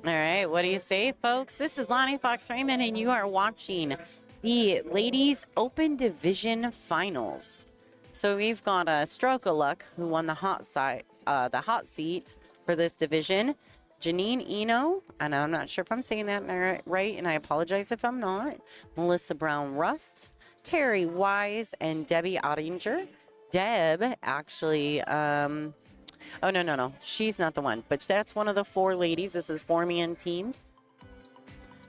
All right, what do you say, folks? This is Lonnie Fox Raymond, and you are watching the Ladies Open Division Finals. So we've got Stroke of Luck, who won the hot seat for this division. Janine Eno, and I'm not sure if I'm saying that right, and I apologize if I'm not. Melissa Brown Rust, Terry Wise, and Debbie Ottinger. Deb actually, oh, no. She's not the one, but that's one of the four ladies. This is 4-man teams.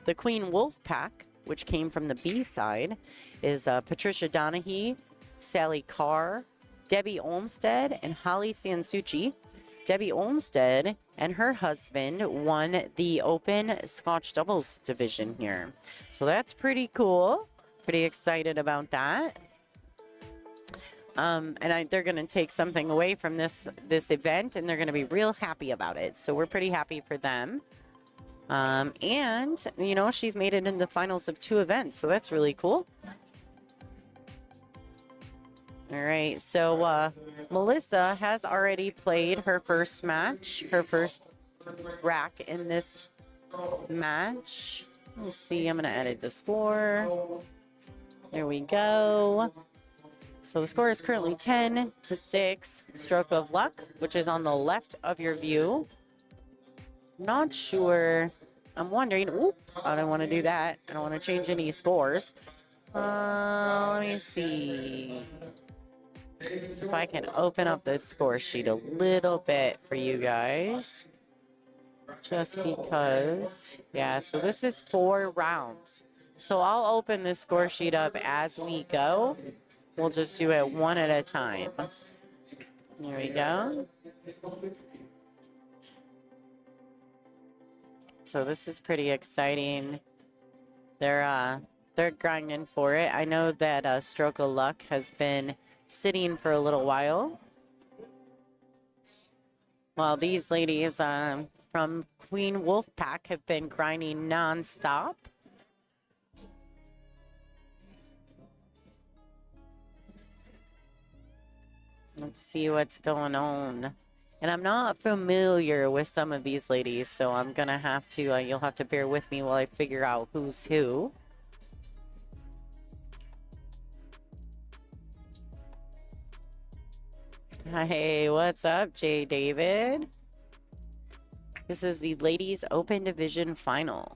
The Queen Wolf Pack, which came from the B side, is Patricia Donahue, Sally Carr, Debbie Olmstead, and Holly Sansucci. Debbie Olmstead and her husband won the Open Scotch Doubles division here. So that's pretty cool. Pretty excited about that. They're going to take something away from this event, and they're going to be real happy about it. So we're pretty happy for them. And, you know, she's made it in the finals of 2 events, so that's really cool. All right, so Melissa has already played her first match, her first rack in this match. Let's see, I'm going to edit the score. There we go. So the score is currently 10-6, Stroke of Luck, which is on the left of your view. Not sure. I'm wondering. Oop, I don't want to do that. I don't want to change any scores. Let me see if I can open up this score sheet a little bit for you guys. Just because. Yeah, so this is 4 rounds. So I'll open this score sheet up as we go. We'll just do it one at a time. Here we go. So this is pretty exciting. They're grinding for it. I know that Stroke of Luck has been sitting for a little while. While these ladies from Queen Wolf Pack have been grinding non-stop. Let's see what's going on. And I'm not familiar with some of these ladies, so I'm going to have to, you'll have to bear with me while I figure out who's who. Hey, what's up, Jay David? This is the Ladies Open Division Final.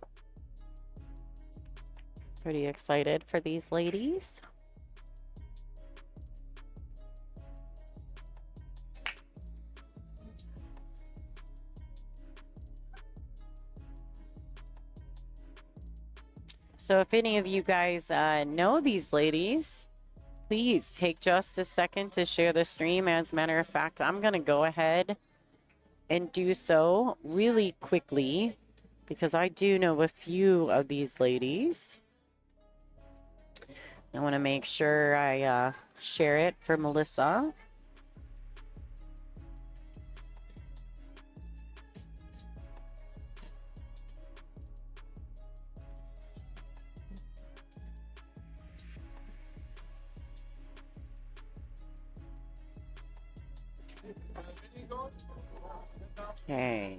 Pretty excited for these ladies. So if any of you guys know these ladies, please take just a second to share the stream. As a matter of fact, I'm going to go ahead and do so really quickly because I do know a few of these ladies. I want to make sure I share it for Melissa. Okay.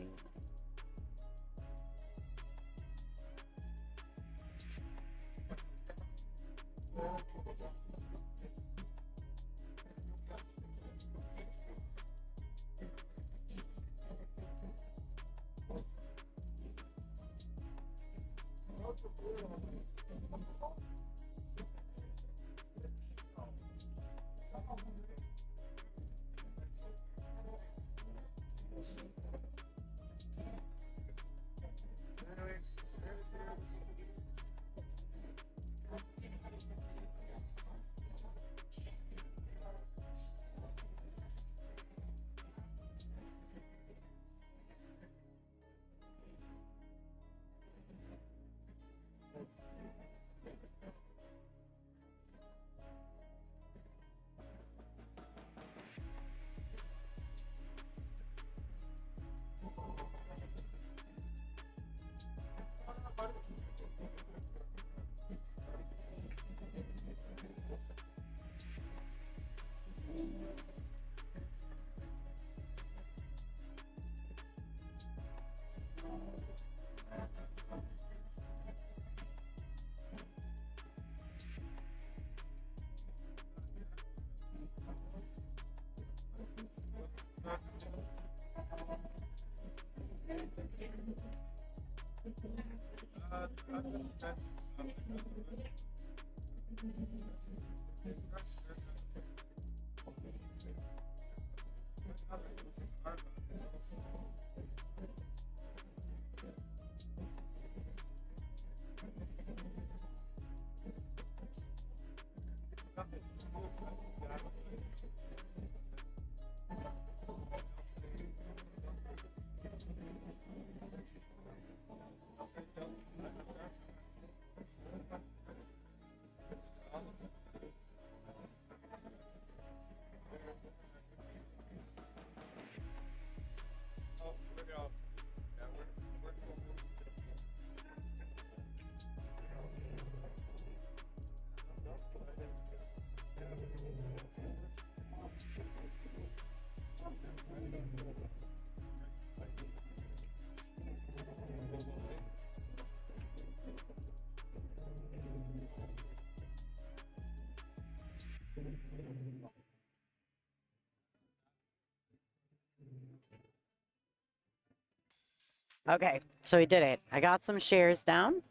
Okay, so we did it. I got some shares down.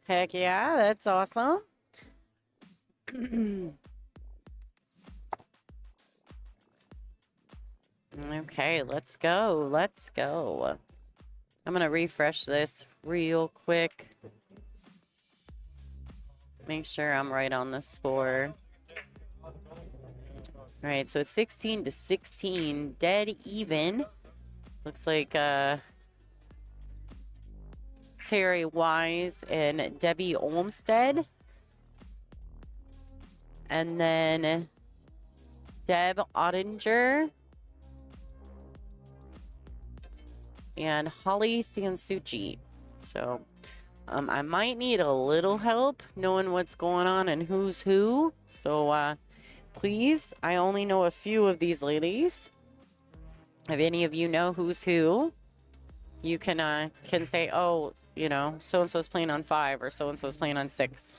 Heck yeah, that's awesome. Okay, let's go. Let's go. I'm going to refresh this real quick. Make sure I'm right on the score. All right, so it's 16-16, dead even. Looks like Terry Wise and Debbie Olmsted. And then Deb Ottinger and Holly Sansucci. So I might need a little help knowing what's going on and who's who. So please, I only know a few of these ladies. If any of you know who's who, you can say, oh, you know, so-and-so's playing on 5 or so-and-so's playing on 6.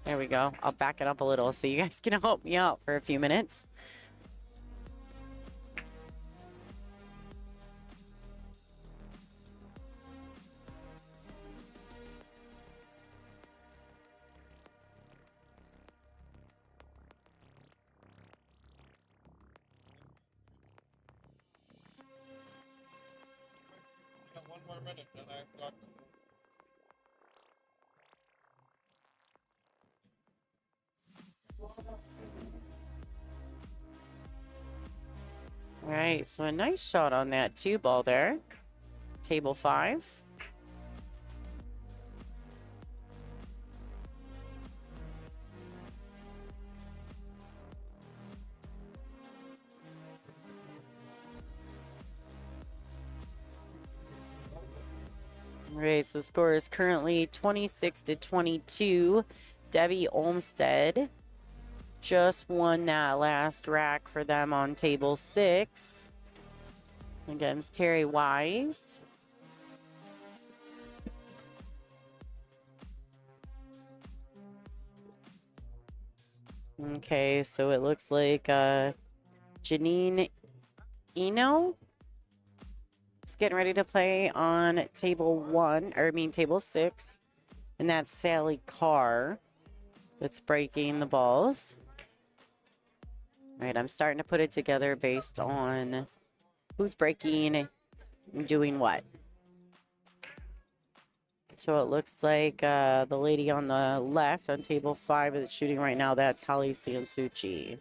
There we go. I'll back it up a little so you guys can help me out for a few minutes. One more minute, then I've got. All right, so a nice shot on that 2 ball there. Table 5. All right, so the score is currently 26-22. Debbie Olmsted just won that last rack for them on table 6 against Terry Wise. Okay, so it looks like Janine Eno is getting ready to play on table 1, or I mean table 6, and that's Sally Carr that's breaking the balls. All right, I'm starting to put it together based on who's breaking and doing what. So it looks like the lady on the left on table 5 that's shooting right now, that's Holly Sansucci.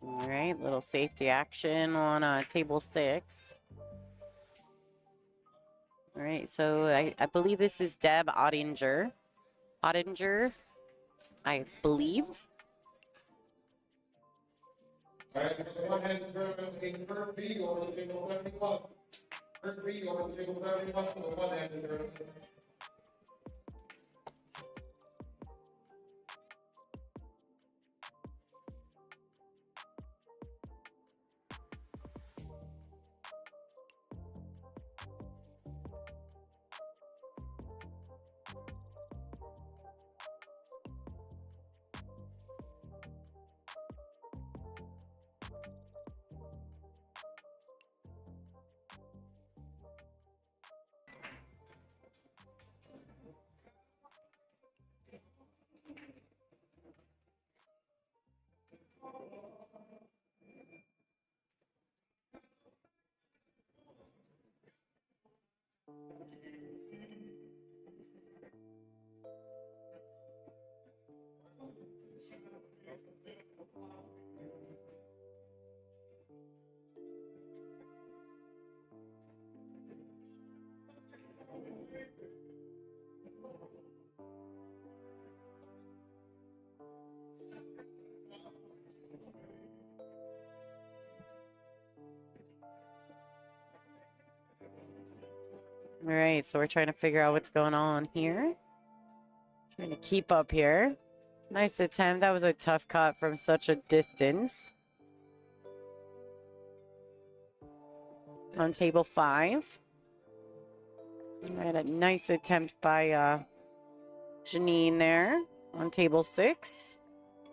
All right, little safety action on table 6. All right, so I believe this is Deb Ottinger. Ottinger, I believe. All right, so the one hand tournament in third B over the table 71. Third B over the table 71 for the one hand tournament. All right, so we're trying to figure out what's going on here. Trying to keep up here. Nice attempt. That was a tough cut from such a distance. On table 5. All right, a nice attempt by Janine there on table 6.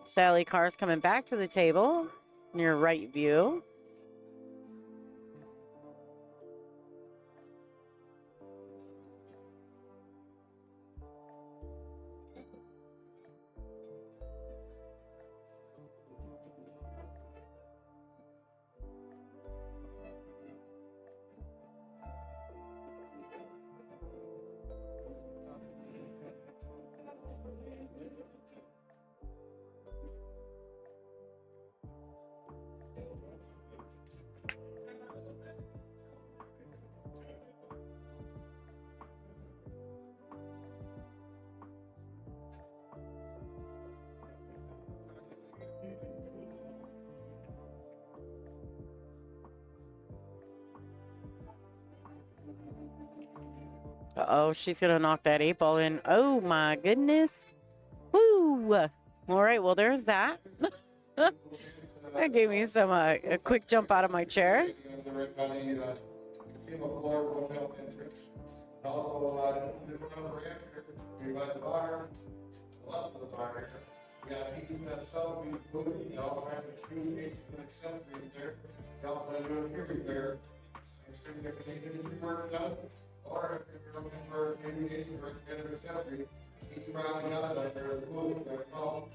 Sally Carr's coming back to the table near right view. Uh-oh, she's going to knock that 8-ball in. Oh, my goodness. Woo! All right, well, there's that. That gave me some a quick jump out of my chair. Or if you're looking for indication for together assembly, keep rounding out like there's a pool, they're called.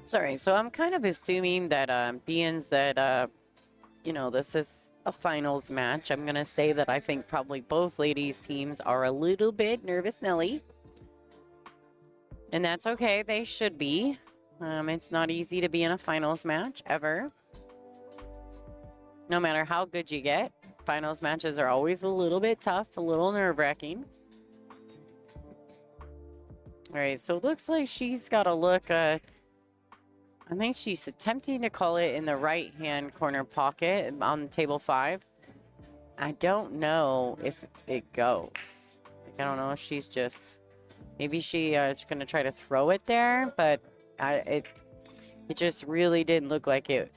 Sorry, so I'm kind of assuming that being that, you know, this is a finals match, I'm going to say that I think probably both ladies' teams are a little bit nervous Nelly. And that's okay. They should be. It's not easy to be in a finals match, ever. No matter how good you get. Finals matches are always a little bit tough, a little nerve-wracking. All right, so it looks like she's got a look. I think she's attempting to call it in the right-hand corner pocket on table 5. I don't know if it goes. Like, I don't know if she's just... Maybe she's going to try to throw it there, but it just really didn't look like it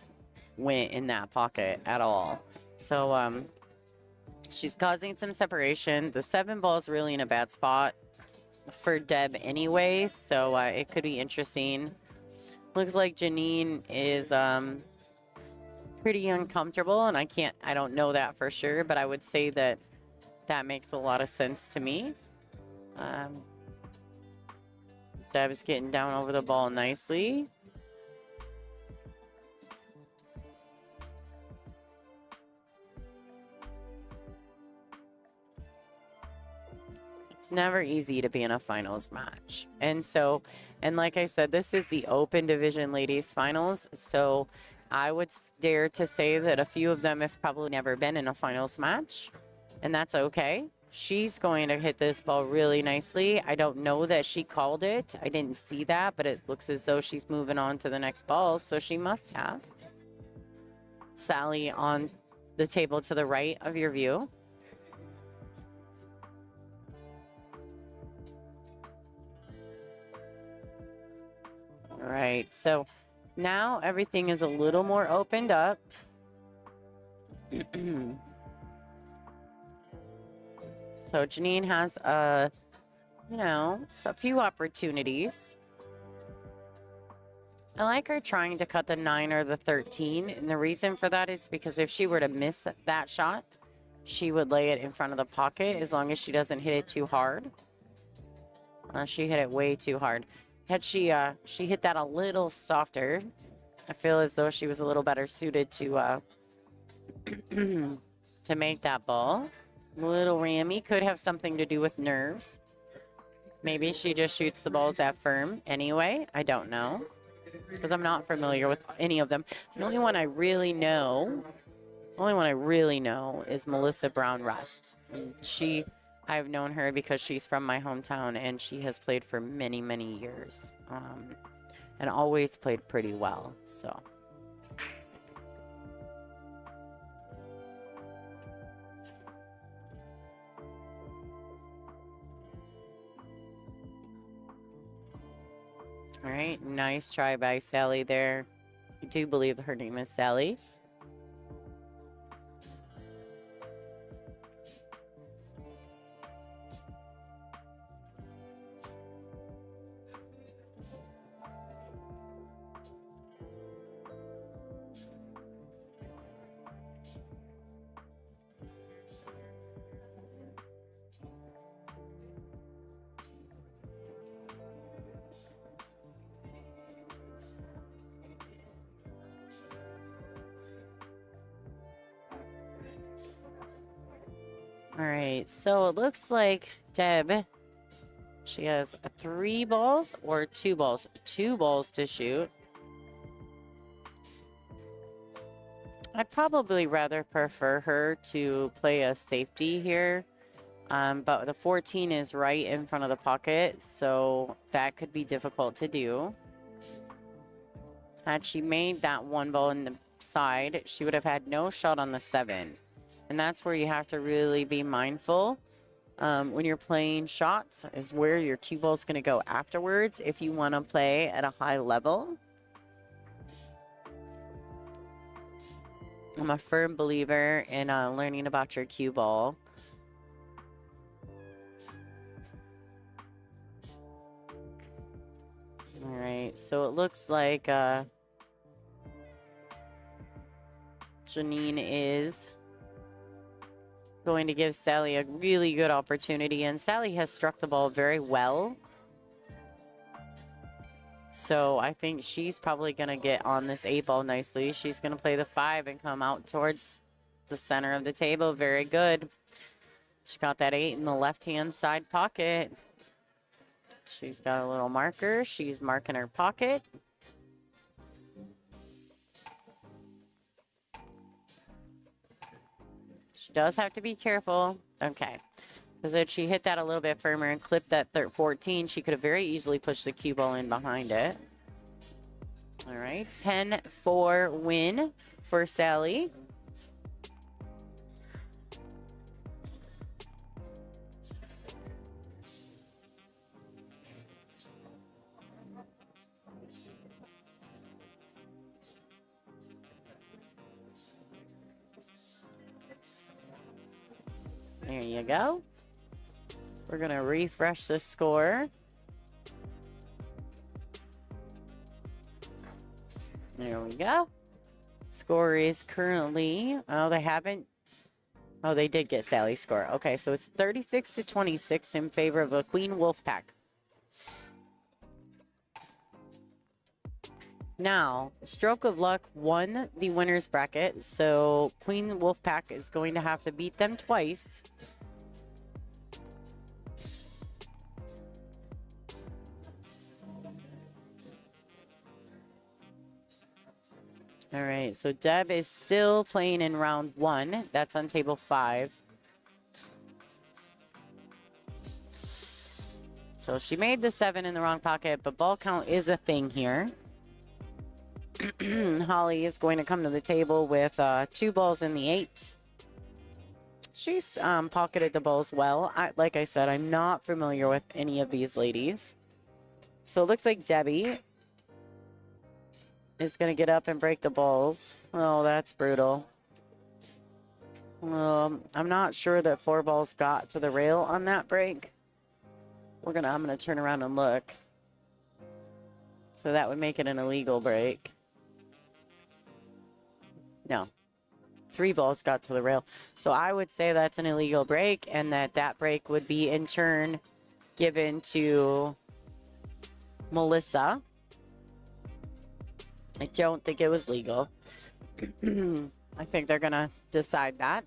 went in that pocket at all. So she's causing some separation. The 7-ball is really in a bad spot for Deb anyway, so it could be interesting. Looks like Janine is pretty uncomfortable, and I don't know that for sure, but I would say that that makes a lot of sense to me. Deb's getting down over the ball nicely. It's never easy to be in a finals match. And so, and like I said, this is the open division ladies finals. So I would dare to say that a few of them have probably never been in a finals match, and that's okay. She's going to hit this ball really nicely. I don't know that she called it. I didn't see that, but it looks as though she's moving on to the next ball, so she must have. Sally on the table to the right of your view. All right, so now everything is a little more opened up. So Janine has a few opportunities. I like her trying to cut the 9 or the 13, and the reason for that is because if she were to miss that shot, she would lay it in front of the pocket as long as she doesn't hit it too hard. She hit it way too hard. Had she hit that a little softer, I feel as though she was a little better suited to to make that ball. Little Rammy could have something to do with nerves. Maybe she just shoots the balls that firm anyway. I don't know, because I'm not familiar with any of them. The only one I really know is Melissa Brown Rust. And I've known her because she's from my hometown, and she has played for many, many years, and always played pretty well. So. All right, nice try by Sally there. I do believe her name is Sally. All right, so it looks like Deb, she has 3 balls or 2 balls? 2 balls to shoot. I'd probably rather prefer her to play a safety here, but the 14 is right in front of the pocket, so that could be difficult to do. Had she made that 1 ball in the side, she would have had no shot on the 7. And that's where you have to really be mindful when you're playing shots, is where your cue ball is going to go afterwards if you want to play at a high level. I'm a firm believer in learning about your cue ball. All right, so it looks like Janine is going to give Sally a really good opportunity, and Sally has struck the ball very well. So I think she's probably going to get on this 8 ball nicely. She's going to play the 5 and come out towards the center of the table. Very good. She got that 8 in the left-hand side pocket. She's got a little marker. She's marking her pocket. She does have to be careful. Okay. Because if she hit that a little bit firmer and clipped that 14, she could have very easily pushed the cue ball in behind it. All right. 10-4 win for Sally. There you go. We're going to refresh the score. There we go. Score is currently, oh, they haven't. Oh, they did get Sally's score. Okay, so it's 36-26 in favor of the Queen Wolfpack. Now, Stroke of Luck won the winner's bracket, so Queen Wolfpack is going to have to beat them twice All right, so Deb is still playing in round 1. That's on table 5. So she made the 7 in the wrong pocket, but ball count is a thing here. Holly is going to come to the table with 2 balls in the 8. She's pocketed the balls well. Like I said, I'm not familiar with any of these ladies. So it looks like Debbie is going to get up and break the balls. Oh, that's brutal. I'm not sure that 4 balls got to the rail on that break. I'm gonna turn around and look. So that would make it an illegal break. No. 3 balls got to the rail. So I would say that's an illegal break, and that break would be in turn given to Melissa. I don't think it was legal. I think they're gonna decide that.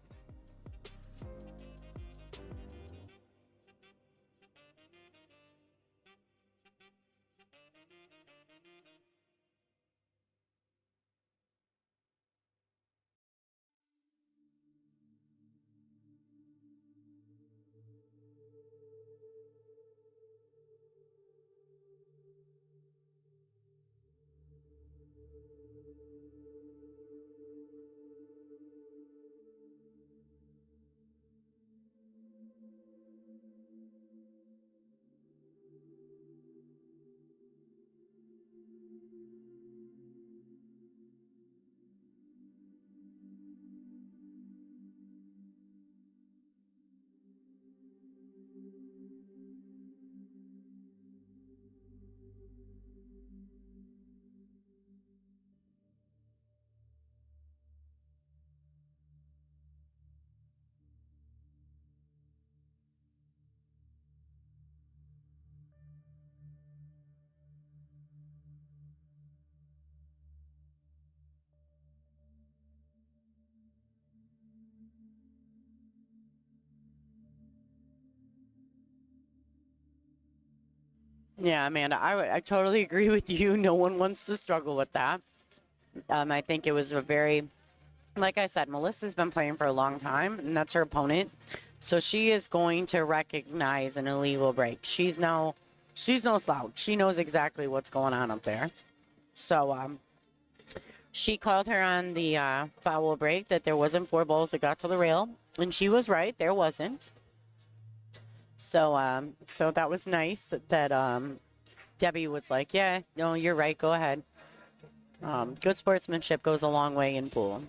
Yeah, Amanda, I totally agree with you. No one wants to struggle with that. I think it was a very, like I said, Melissa's been playing for a long time, and that's her opponent. So she is going to recognize an illegal break. She's no slouch. She knows exactly what's going on up there. So she called her on the foul break that there wasn't 4 balls that got to the rail, and she was right. There wasn't. So that was nice that Debbie was like, yeah, no, you're right. Go ahead. Good sportsmanship goes a long way in pool.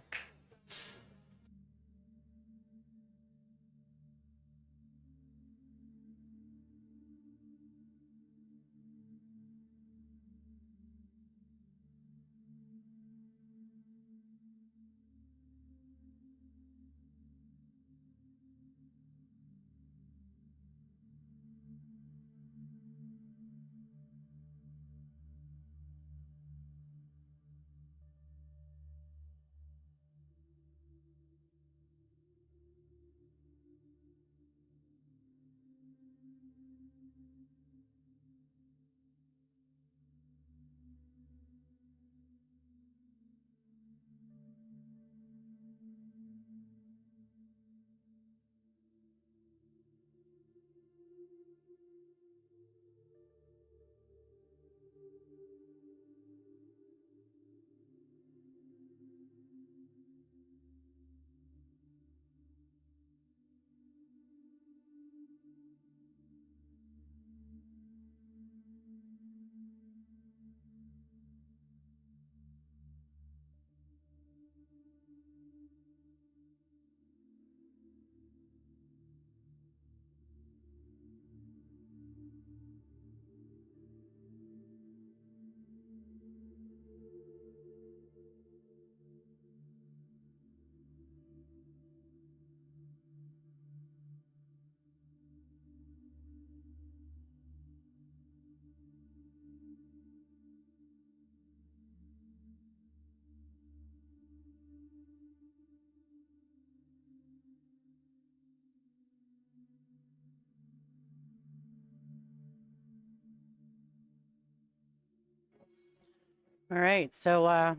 All right, so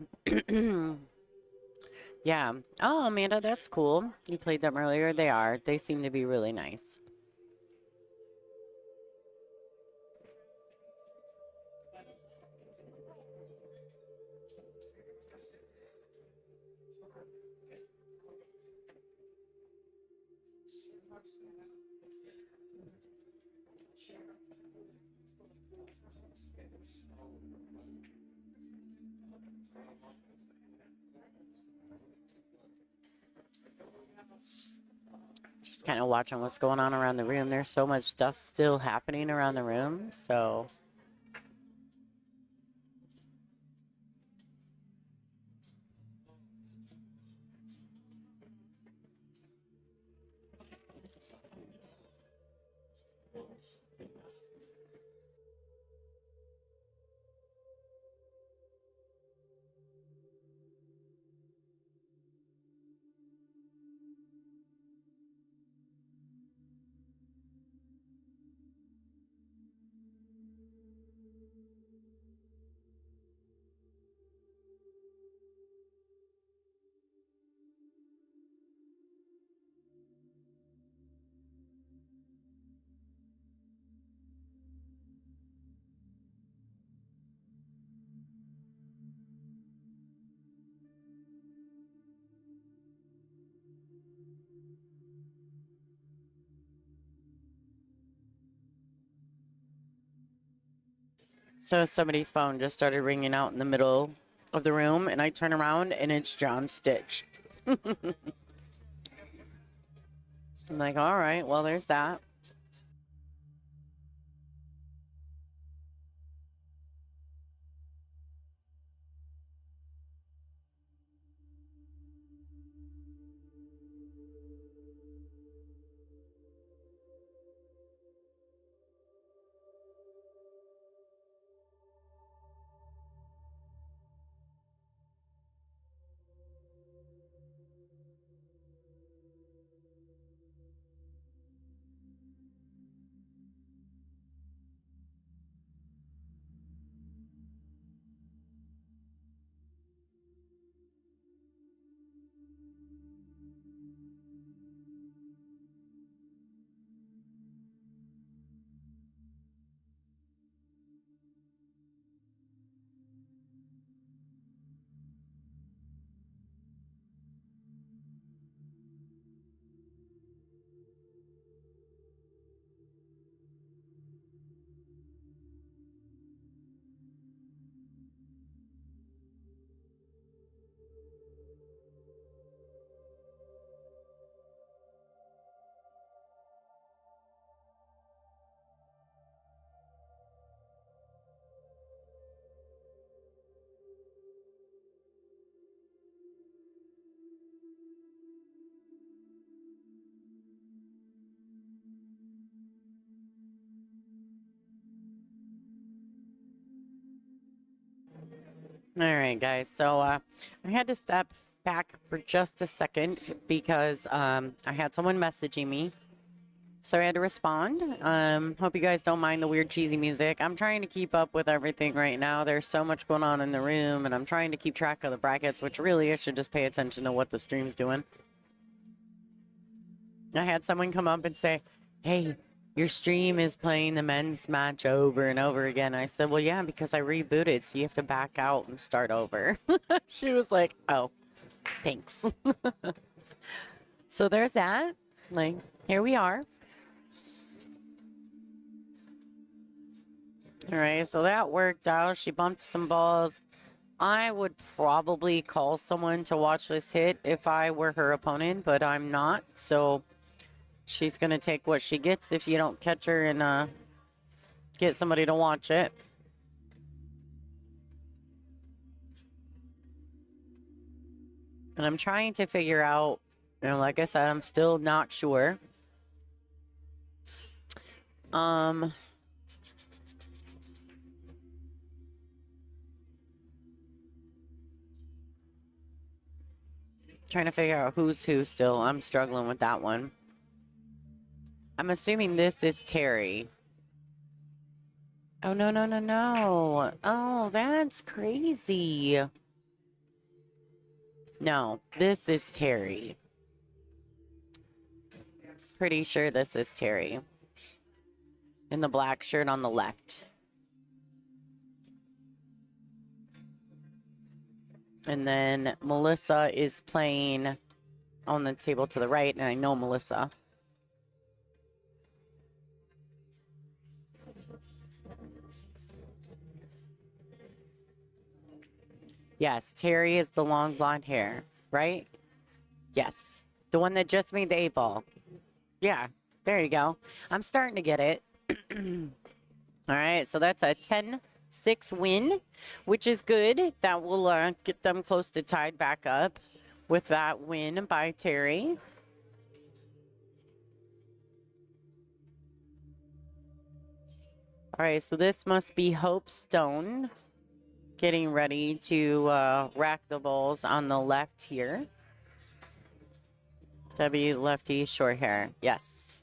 yeah. Oh, Amanda, that's cool. You played them earlier. They are. They seem to be really nice. Just kind of watching what's going on around the room. There's so much stuff still happening around the room. So, so somebody's phone just started ringing out in the middle of the room, and I turn around and it's John Stitch. I'm like, all right, well, there's that. All right, guys. So I had to step back for just a second because I had someone messaging me. So I had to respond. Hope you guys don't mind the weird cheesy music. I'm trying to keep up with everything right now. There's so much going on in the room, and I'm trying to keep track of the brackets, which really I should just pay attention to what the stream's doing. I had someone come up and say, hey, your stream is playing the men's match over and over again. I said, well, yeah, because I rebooted, so you have to back out and start over. She was like, oh, thanks. So there's that. Like, here we are. All right, so that worked out. She bumped some balls. I would probably call someone to watch this hit if I were her opponent, but I'm not. So she's going to take what she gets if you don't catch her and get somebody to watch it. And I'm trying to figure out, like I said, I'm still not sure. Trying to figure out who's who still. I'm struggling with that one. I'm assuming this is Terry. Oh, no, no, no, no. Oh, that's crazy. No, this is Terry. Pretty sure this is Terry. In the black shirt on the left. And then Melissa is playing on the table to the right, and I know Melissa. Yes, Terry is the long blonde hair, right? Yes. The one that just made the 8-ball. Yeah, there you go. I'm starting to get it. All right, so that's a 10-6 win, which is good. That will get them close to tied back up with that win by Terry. All right, so this must be Hope Stone getting ready to rack the balls on the left here. Debbie, lefty, short hair. Yes.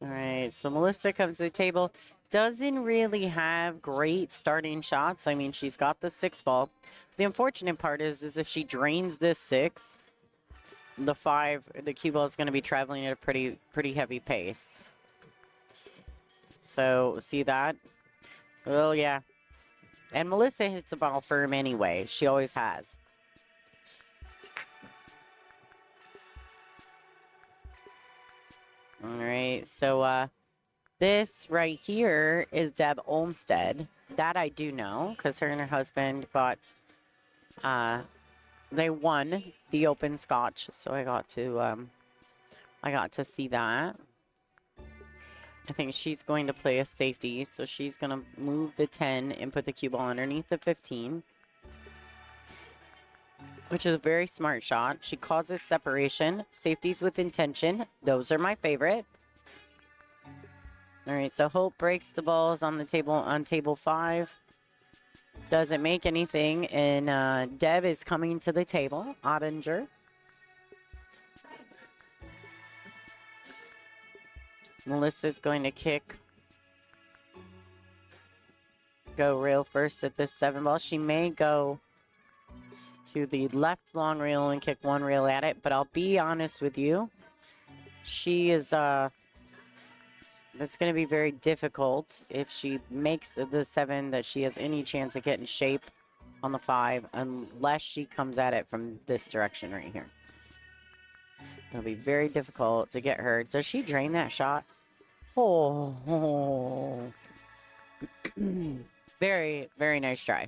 All right, so Melissa comes to the table. Doesn't really have great starting shots. I mean, she's got the 6-ball. The unfortunate part is if she drains this 6, the 5, the cue ball is going to be traveling at a pretty heavy pace. So, see that? Oh, yeah. And Melissa hits the ball firm anyway. She always has. All right, so this right here is Deb Olmsted. That I do know because her and her husband got, they won the Open Scotch, so I got to see that. I think she's going to play a safety, so she's going to move the 10 and put the cue ball underneath the 15, which is a very smart shot. She causes separation. Safeties with intention. Those are my favorite. All right, so Hope breaks the balls on the table on table 5. Doesn't make anything, and Deb is coming to the table. Ottinger. Melissa's going to go rail first at this 7-ball. She may go to the left long rail and kick 1 rail at it, but I'll be honest with you. She is, that's going to be very difficult if she makes the 7 that she has any chance of getting shape on the 5, unless she comes at it from this direction right here. It'll be very difficult to get her. Does she drain that shot? Oh. Very, very nice try.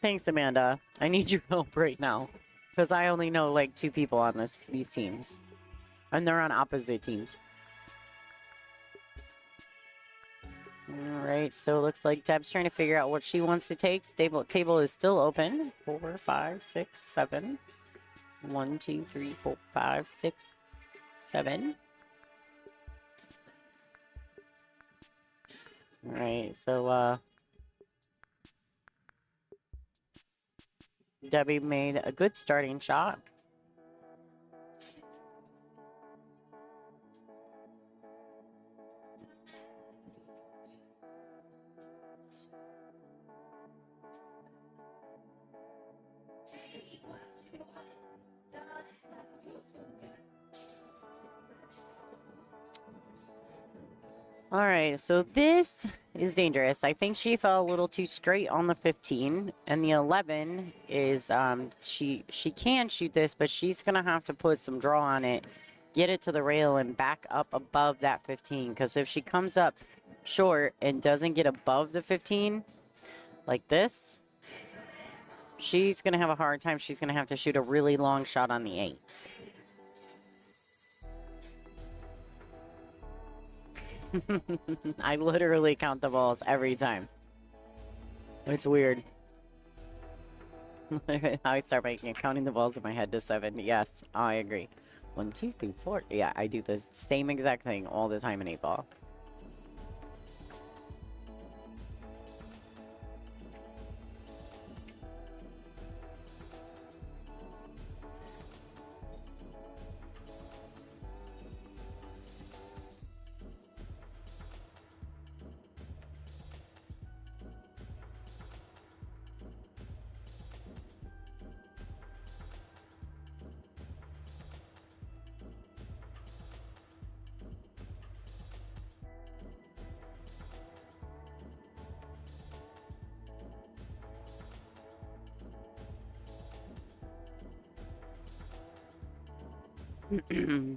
Thanks, Amanda. I need your help right now because I only know like 2 people on these teams, and they're on opposite teams. All right, so it looks like Deb's trying to figure out what she wants to take. Table is still open. 4, 5, 6, 7. 1, 2, 3, 4, 5, 6, 7. All right, so Debbie made a good starting shot. All right, so this is dangerous. I think she fell a little too straight on the 15, and the 11 is she can shoot this, but she's gonna have to put some draw on it, get it to the rail, and back up above that 15. Because if she comes up short and doesn't get above the 15, like this, she's gonna have a hard time. She's gonna have to shoot a really long shot on the 8. I literally count the balls every time. It's weird. I start counting the balls in my head to 7. Yes, I agree. 1, 2, 3, 4. Yeah, I do the same exact thing all the time in 8-ball.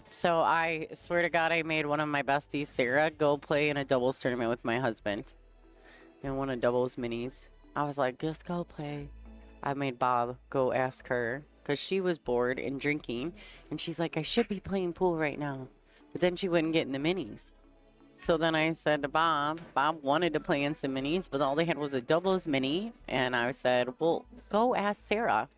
So I swear to God, I made one of my besties, Sarah, go play in a doubles tournament with my husband in one of doubles minis. I was like, just go play. I made Bob go ask her because she was bored and drinking. And she's like, I should be playing pool right now. But then she wouldn't get in the minis. So then I said to Bob wanted to play in some minis, but all they had was a doubles mini. And I said, well, go ask Sarah.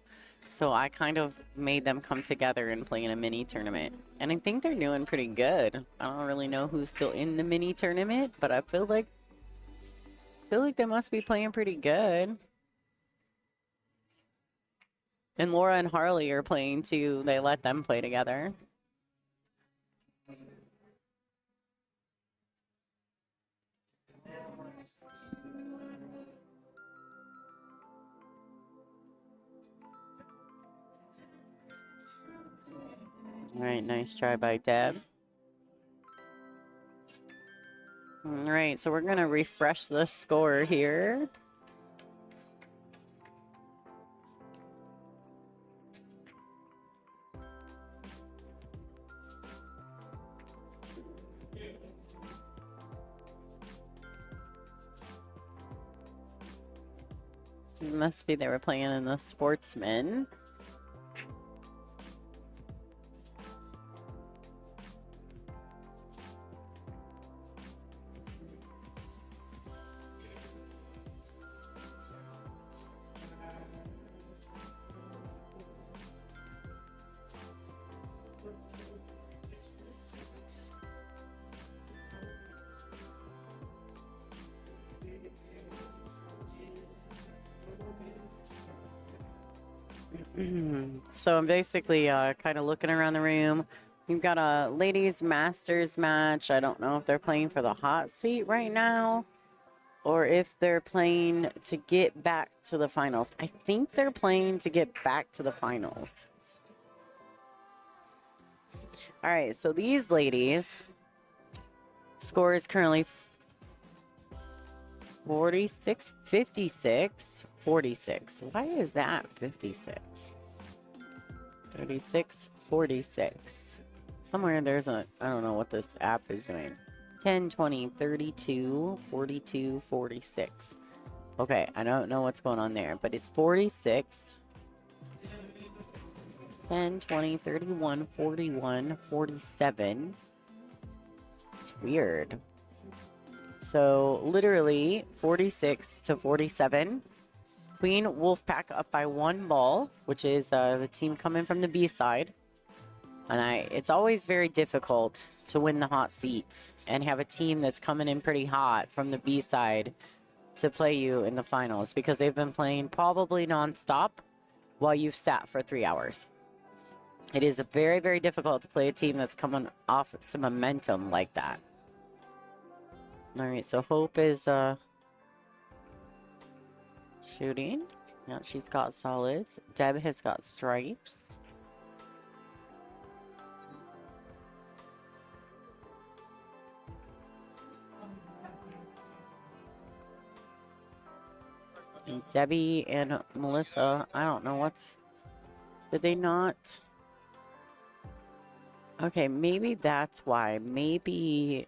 So I kind of made them come together and play in a mini tournament. And I think they're doing pretty good. I don't really know who's still in the mini tournament, but I feel like they must be playing pretty good. And Laura and Harley are playing too. They let them play together. All right, nice try by Deb. All right, so we're going to refresh the score here. Must be they were playing in the Sportsman. So I'm basically kind of looking around the room. You've got a ladies masters match. I don't know if they're playing for the hot seat right now or if they're playing to get back to the finals. I think they're playing to get back to the finals. All right, so these ladies, score is currently 46, 56, 46. Why is that 56? 36, 46. Somewhere there's a, I don't know what this app is doing. 10, 20, 32, 42, 46. Okay, I don't know what's going on there, but it's 46. 10, 20, 31, 41, 47. It's weird. So literally 46 to 47. Queen Wolfpack up by 1 ball, which is the team coming from the B side. And it's always very difficult to win the hot seat and have a team that's coming in pretty hot from the B side to play you in the finals because they've been playing probably nonstop while you've sat for 3 hours. It is very, very difficult to play a team that's coming off some momentum like that. All right, so Hope is shooting. Yeah, she's got solids. Deb has got stripes. And Debbie and Melissa, I don't know what's... Did they not... Okay, maybe that's why. Maybe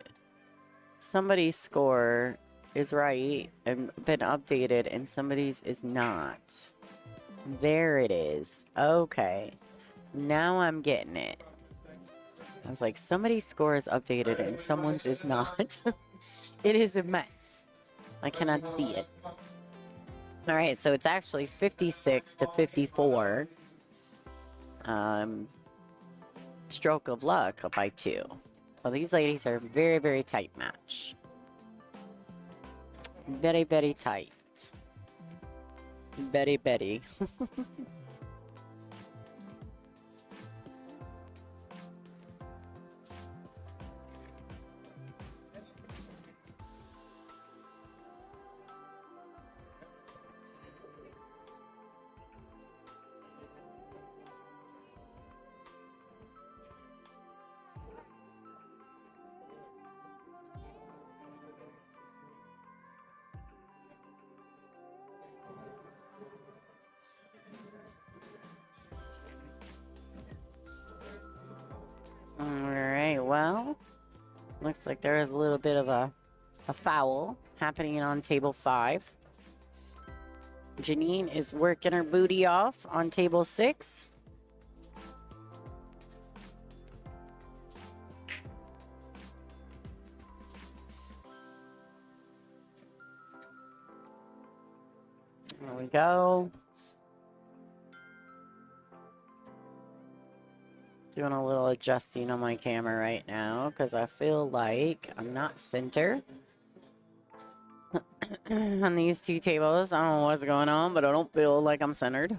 somebody's score is right and been updated and somebody's is not. There it is. Okay. Now I'm getting it. I was like, somebody's score is updated and someone's is not. It is a mess. I cannot see it. All right, so it's actually 56 to 54. Stroke of luck by 2. Well, these ladies are a very, very tight match. Very, very tight. Very, very. well. Looks like there is a little bit of a foul happening on table 5. Janine is working her booty off on table 6. There we go. Doing a little adjusting on my camera right now because I feel like I'm not center on these 2 tables. I don't know what's going on, but I don't feel like I'm centered.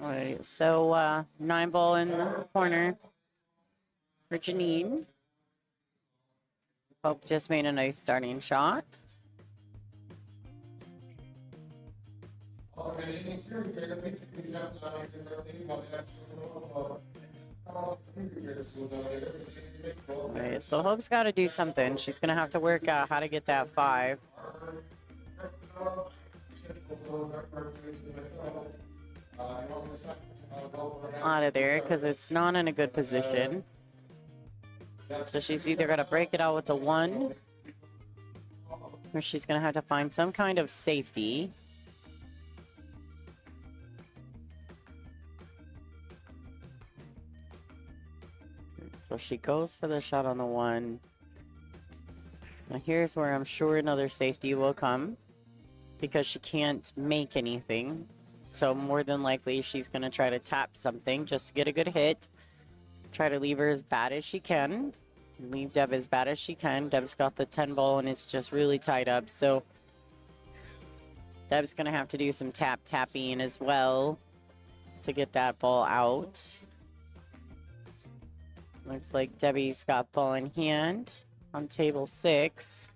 All right, so 9 ball in the corner for Janine. Hope just made a nice starting shot. Alright, so Hope's got to do something. She's going to have to work out how to get that 5. Out of there, because it's not in a good position. So she's either going to break it out with the 1, or she's going to have to find some kind of safety. So she goes for the shot on the 1. Now here's where I'm sure another safety will come, because she can't make anything. So more than likely she's going to try to tap something just to get a good hit. Try to leave her as bad as she can. Leave Deb as bad as she can. Deb's got the 10 ball and it's just really tied up. So Deb's going to have to do some tapping as well to get that ball out. Looks like Debbie's got ball in hand on table 6.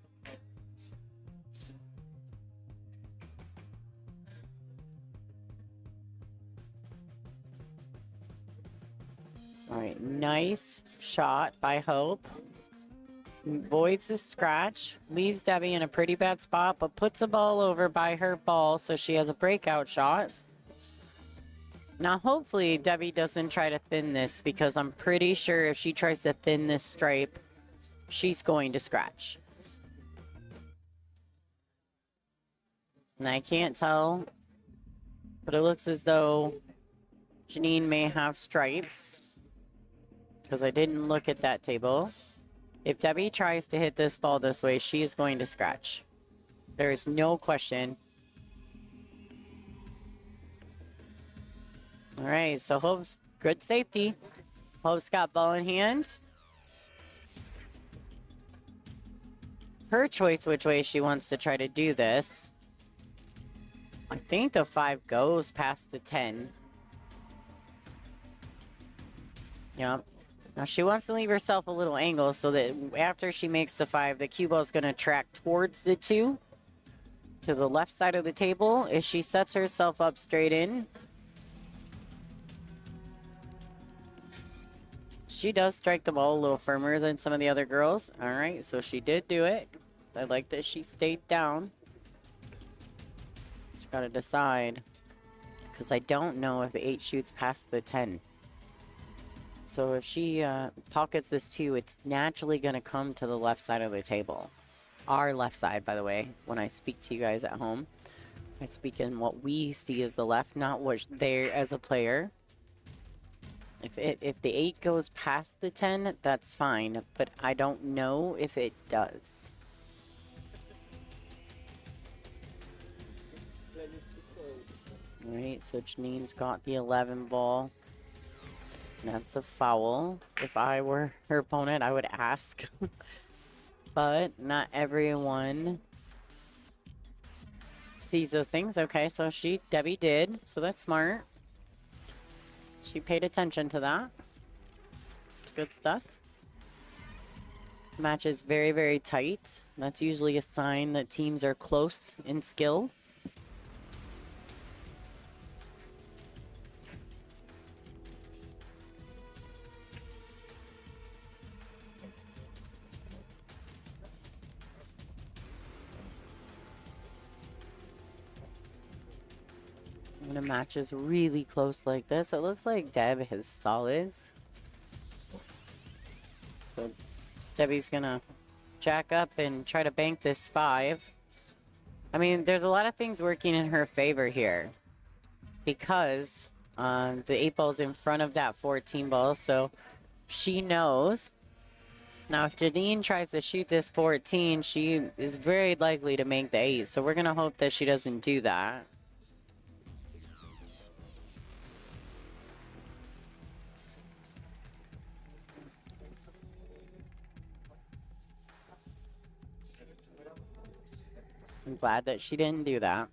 All right, nice shot by Hope. Voids the scratch, leaves Debbie in a pretty bad spot, but puts a ball over by her ball so she has a breakout shot. Now, hopefully, Debbie doesn't try to thin this, because I'm pretty sure if she tries to thin this stripe, she's going to scratch. And I can't tell, but it looks as though Janine may have stripes, because I didn't look at that table. If Debbie tries to hit this ball this way, she is going to scratch. There is no question. All right, so Hope's good safety. Hope's got ball in hand. Her choice which way she wants to try to do this. I think the 5 goes past the 10. Yep. Now she wants to leave herself a little angle so that after she makes the 5, the cue ball is going to track towards the 2 to the left side of the table. If she sets herself up straight in, she does strike the ball a little firmer than some of the other girls. All right, so she did do it. I like that she stayed down. She's got to decide, because I don't know if the 8 shoots past the 10. So if she pockets this 2, it's naturally going to come to the left side of the table. Our left side, by the way, when I speak to you guys at home. I speak in what we see as the left, not what's there as a player. If the 8 goes past the 10, that's fine, but I don't know if it does. All right, so Janine's got the 11 ball. That's a foul. If I were her opponent, I would ask. But not everyone sees those things. Okay, so Debbie did, so that's smart. She paid attention to that. It's good stuff. Match is very, very tight. That's usually a sign that teams are close in skill. When a match is really close like this, it looks like Deb has solids. So Debbie's gonna jack up and try to bank this 5. I mean, there's a lot of things working in her favor here because the 8 ball's in front of that 14 ball, so she knows. Now, if Janine tries to shoot this 14, she is very likely to make the 8, so we're gonna hope that she doesn't do that. I'm glad that she didn't do that.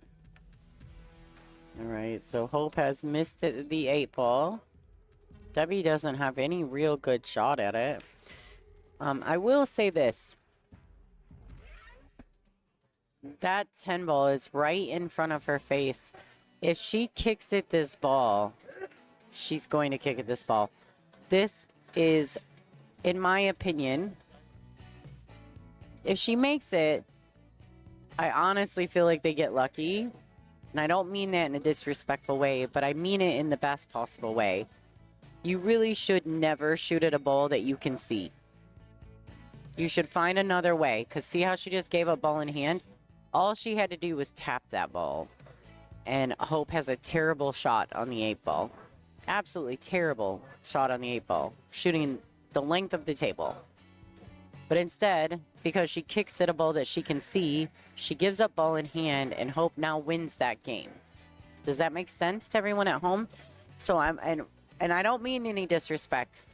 All right, so Hope has missed it, the 8 ball. Debbie doesn't have any real good shot at it. I will say this. That 10 ball is right in front of her face. If she kicks at this ball, she's going to kick at this ball. This is, in my opinion, if she makes it, I honestly feel like they get lucky. And I don't mean that in a disrespectful way, but I mean it in the best possible way. You really should never shoot at a ball that you can see. You should find another way, because see how she just gave up ball in hand? All she had to do was tap that ball. And Hope has a terrible shot on the 8 ball. Absolutely terrible shot on the 8 ball. Shooting the length of the table. But instead, because she kicks at a ball that she can see, she gives up ball in hand, and Hope now wins that game. Does that make sense to everyone at home? So and I don't mean any disrespect.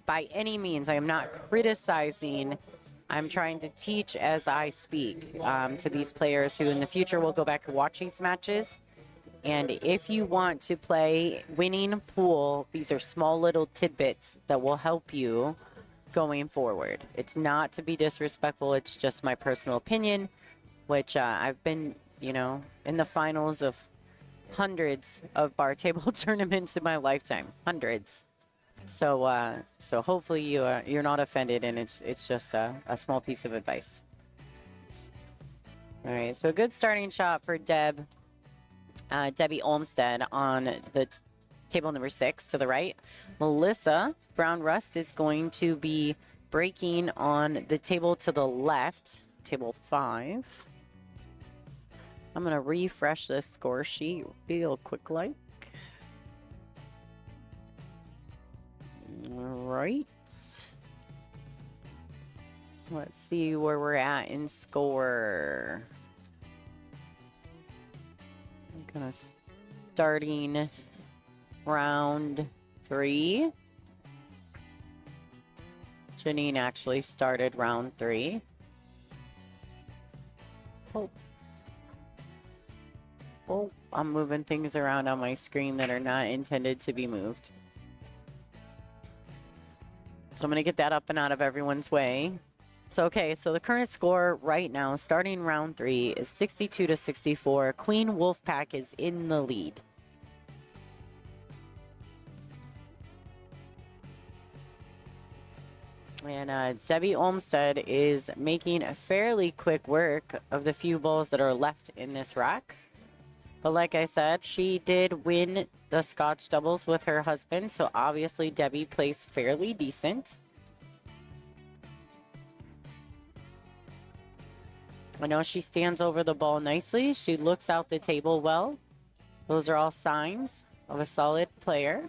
By any means, I am not criticizing. I'm trying to teach as I speak to these players who in the future will go back and watch these matches. And if you want to play winning pool, these are small little tidbits that will help you going forward. It's not to be disrespectful. It's just my personal opinion, which I've been, you know, in the finals of hundreds of bar table tournaments in my lifetime. Hundreds. So so hopefully you're not offended, and it's just a small piece of advice. All right, so a good starting shot for Debbie Olmsted on the table number 6 to the right. Melissa Brown Rust is going to be breaking on the table to the left, table 5. I'm going to refresh the score sheet real quick like. All right. Let's see where we're at in score. I'm going to starting round 3. Janine actually started round 3. Oh, I'm moving things around on my screen that are not intended to be moved. So I'm going to get that up and out of everyone's way. So, okay, so the current score right now, starting round 3, is 62-64. Queen Wolfpack is in the lead. And Debbie Olmsted is making a fairly quick work of the few balls that are left in this rack. But like I said, she did win the Scotch doubles with her husband, so obviously Debbie plays fairly decent. I know she stands over the ball nicely. She looks out the table well. Those are all signs of a solid player.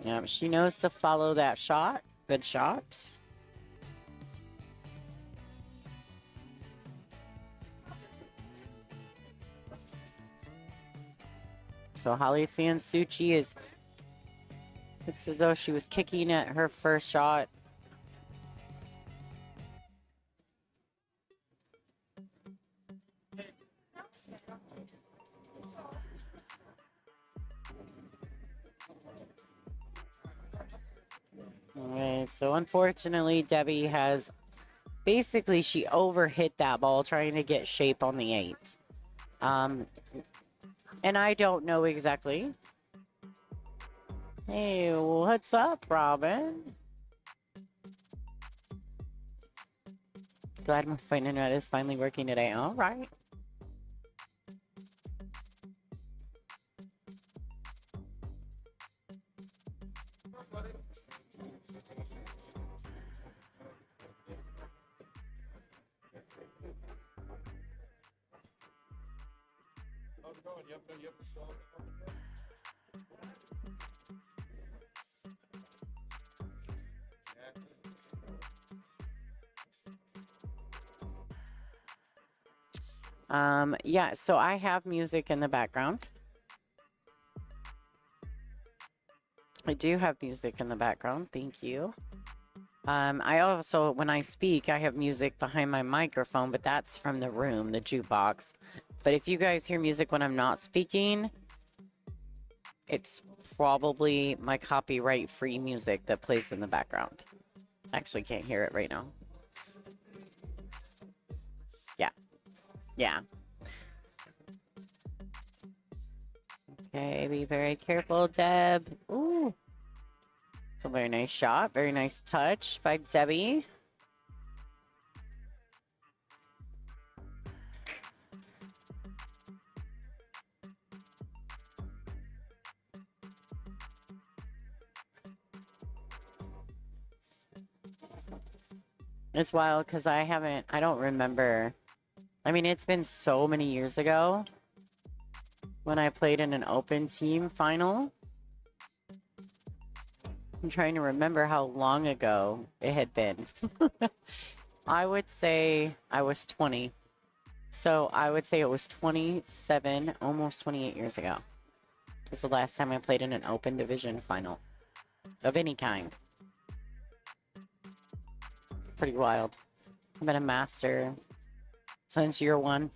Yeah, she knows to follow that shot. Good shot. So Holly Sansucci is, it's as though she was kicking at her first shot. All right, so unfortunately, Debbie has, basically she overhit that ball trying to get shape on the 8. And I don't know exactly. Hey, what's up, Robin? Glad my internet is finally working today. All right. How's it going? Yep. Yeah, so I have music in the background. I do have music in the background. Thank you. I also, when I speak, I have music behind my microphone, but that's from the room, the jukebox. But if you guys hear music when I'm not speaking, it's probably my copyright-free music that plays in the background. Actually can't hear it right now. Yeah. Okay, be very careful, Deb. Ooh. It's a very nice shot. Very nice touch by Debbie. It's wild because I don't remember. I mean, it's been so many years ago when I played in an open team final. I'm trying to remember how long ago it had been. I would say I was 20. So I would say it was 27, almost 28 years ago. It's the last time I played in an open division final of any kind. Pretty wild. I've been a master since year one.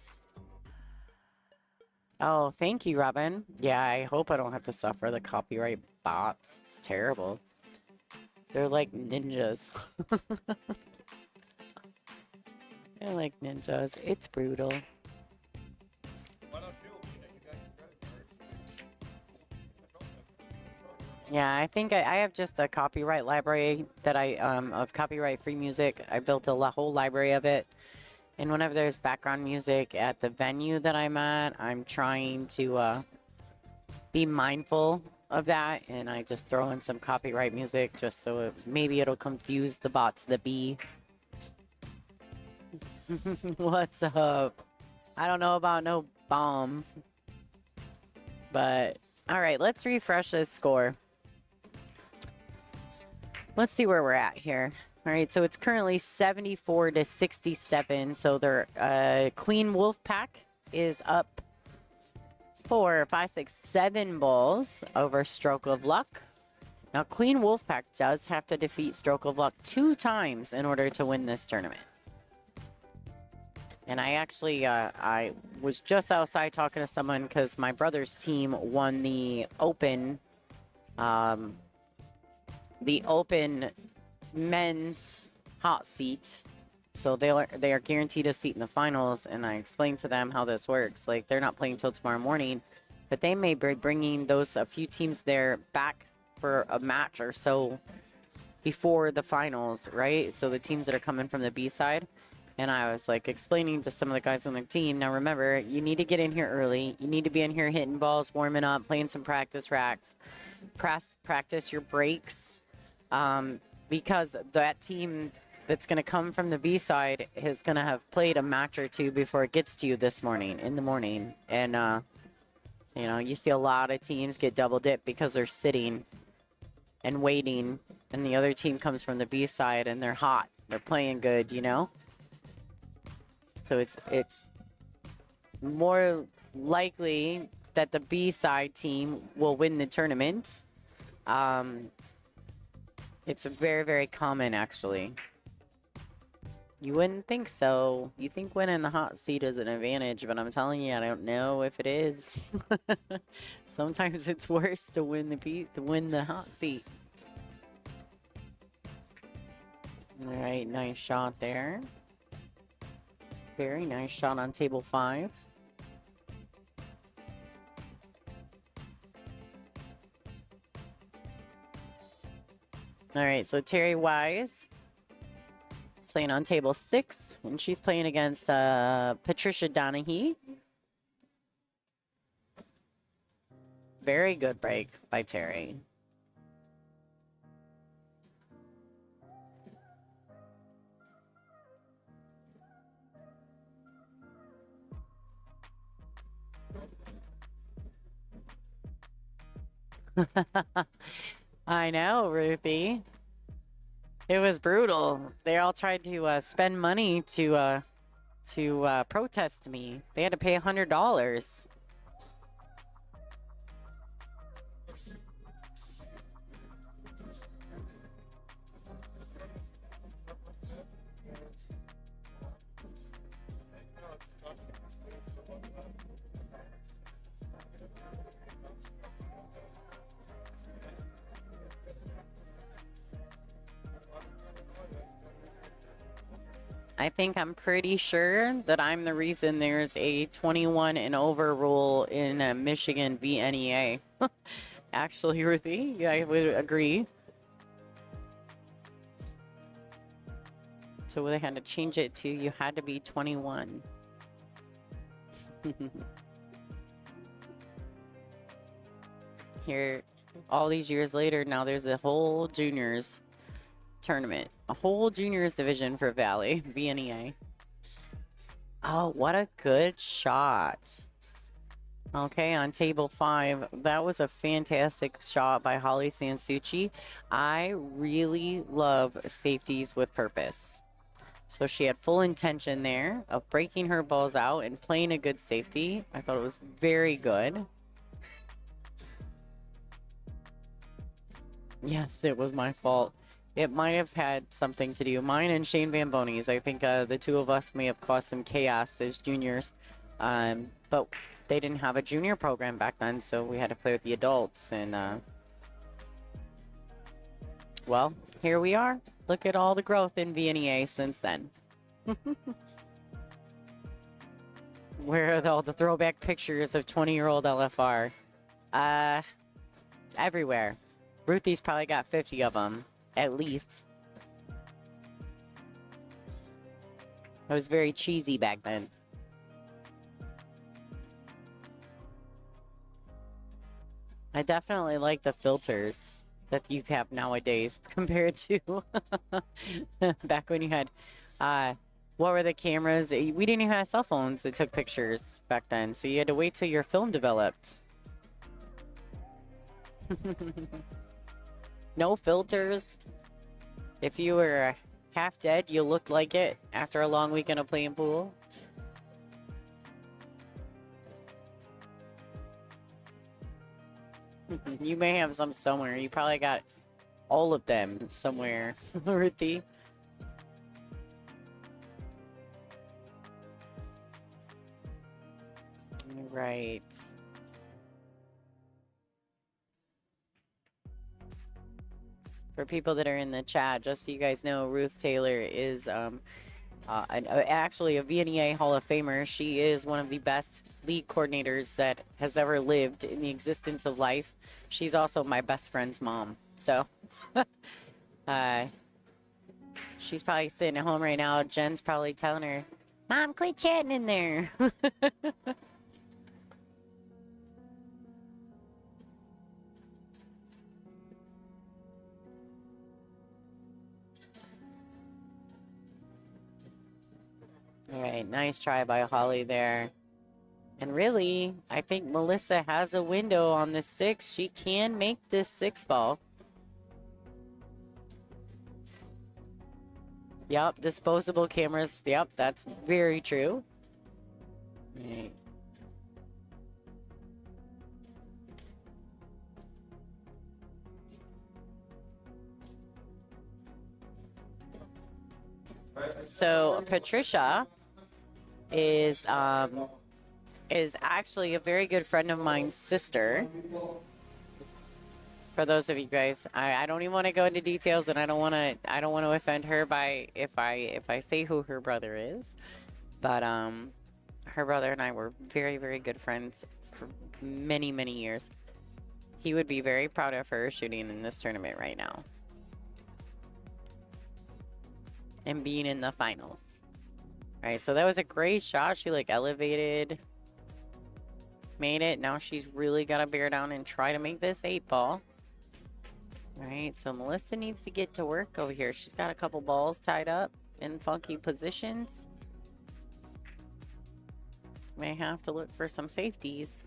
Oh, thank you, Robin. Yeah, I hope I don't have to suffer the copyright bots. It's terrible. They're like ninjas. They're like ninjas. It's brutal. Why don't you? You got your credit card. Yeah, I think I have just a copyright library that of copyright-free music. I built a whole library of it. And whenever there's background music at the venue that I'm at, I'm trying to be mindful of that. And I just throw in some copyright music just so maybe it'll confuse the bots that be. What's up? I don't know about no bomb. But, all right, let's refresh this score. Let's see where we're at here. All right, so it's currently 74 to 67. So their Queen Wolfpack is up 4, 5, 6, 7 balls over Stroke of Luck. Now, Queen Wolfpack does have to defeat Stroke of Luck 2 times in order to win this tournament. And I actually, I was just outside talking to someone because my brother's team won the open men's hot seat. So they are guaranteed a seat in the finals. And I explained to them how this works. Like, they're not playing till tomorrow morning, but they may be bringing a few teams there back for a match or so before the finals, right? So the teams that are coming from the B side. And I was like explaining to some of the guys on the team, now remember, you need to get in here early. You need to be in here hitting balls, warming up, playing some practice racks, practice your breaks. Because that team that's going to come from the B side is going to have played a match or two before it gets to you in the morning. And, you know, you see a lot of teams get double dipped because they're sitting and waiting. And the other team comes from the B side and they're hot. They're playing good, you know? So it's more likely that the B side team will win the tournament. It's very, very common, actually. You wouldn't think so. You think winning the hot seat is an advantage, but I'm telling you, I don't know if it is. Sometimes it's worse to win the hot seat. All right, nice shot there. Very nice shot on table 5. All right, so Terry Wise is playing on table 6, and she's playing against Patricia Donahue. Very good break by Terry. I know, Ruthie. It was brutal. They all tried to spend money to protest me. They had to pay $100. I'm pretty sure that I'm the reason there's a 21 and over rule in Michigan VNEA. Actually, Ruthie, yeah, I would agree. So they had to change it to you had to be 21. Here, all these years later, now there's a whole juniors tournament, a whole juniors division for Valley VNEA. Oh, what a good shot. Okay, on table 5, that was a fantastic shot by Holly Sansucci. I really love safeties with purpose. So she had full intention there of breaking her balls out and playing a good safety. I thought it was very good. Yes, it was my fault. It might have had something to do. Mine and Shane Van Boney's. I think the two of us may have caused some chaos as juniors. But they didn't have a junior program back then, so we had to play with the adults. And, well, here we are. Look at all the growth in VNEA since then. Where are all the throwback pictures of 20-year-old LFR? Everywhere. Ruthie's probably got 50 of them, at least. It was very cheesy back then. I definitely like the filters that you have nowadays compared to back when you had, what were the cameras? We didn't even have cell phones that took pictures back then, so you had to wait till your film developed. No filters. If you were half dead, you looked like it after a long weekend of playing pool. You may have some somewhere. You probably got all of them somewhere, Ruthie. Right. For people that are in the chat, just so you guys know, Ruth Taylor is actually a VNEA Hall of Famer. She is one of the best league coordinators that has ever lived in the existence of life. She's also my best friend's mom. So, she's probably sitting at home right now. Jen's probably telling her, "Mom, quit chatting in there." All right, nice try by Holly there. And really, I think Melissa has a window on this 6. She can make this 6 ball. Yep, disposable cameras. Yep, that's very true. Right. So Patricia is actually a very good friend of mine's sister. For those of you guys, I don't even want to go into details, and I don't want to offend her by if I say who her brother is. But her brother and I were very, very good friends for many, many years. He would be very proud of her shooting in this tournament right now. And being in the finals. All right, so that was a great shot. She like elevated, made it. Now she's really got to bear down and try to make this 8 ball. All right, so Melissa needs to get to work over here. She's got a couple balls tied up in funky positions. May have to look for some safeties.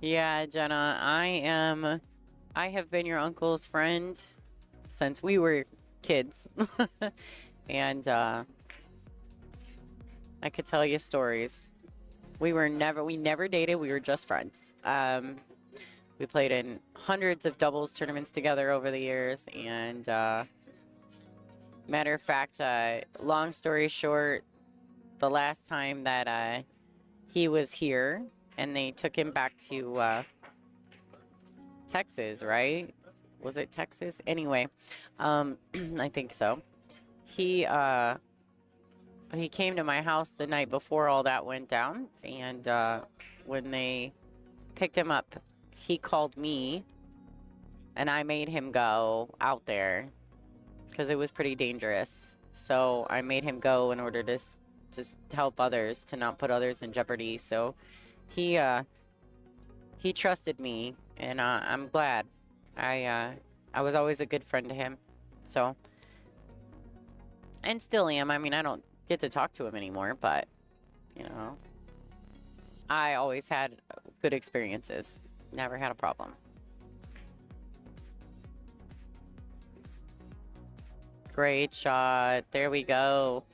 Yeah, Jenna, I have been your uncle's friend since we were kids. And I could tell you stories. We never dated. We were just friends. We played in hundreds of doubles tournaments together over the years. And matter of fact, long story short, the last time that he was here and they took him back to Texas, right? Was it Texas? Anyway, I think so. He came to my house the night before all that went down, and when they picked him up, he called me, and I made him go out there because it was pretty dangerous. So I made him go in order to help others, to not put others in jeopardy. So he trusted me, and I'm glad. I was always a good friend to him, so, and still am. I mean, I don't get to talk to him anymore, but you know, I always had good experiences. Never had a problem. Great shot. There we go.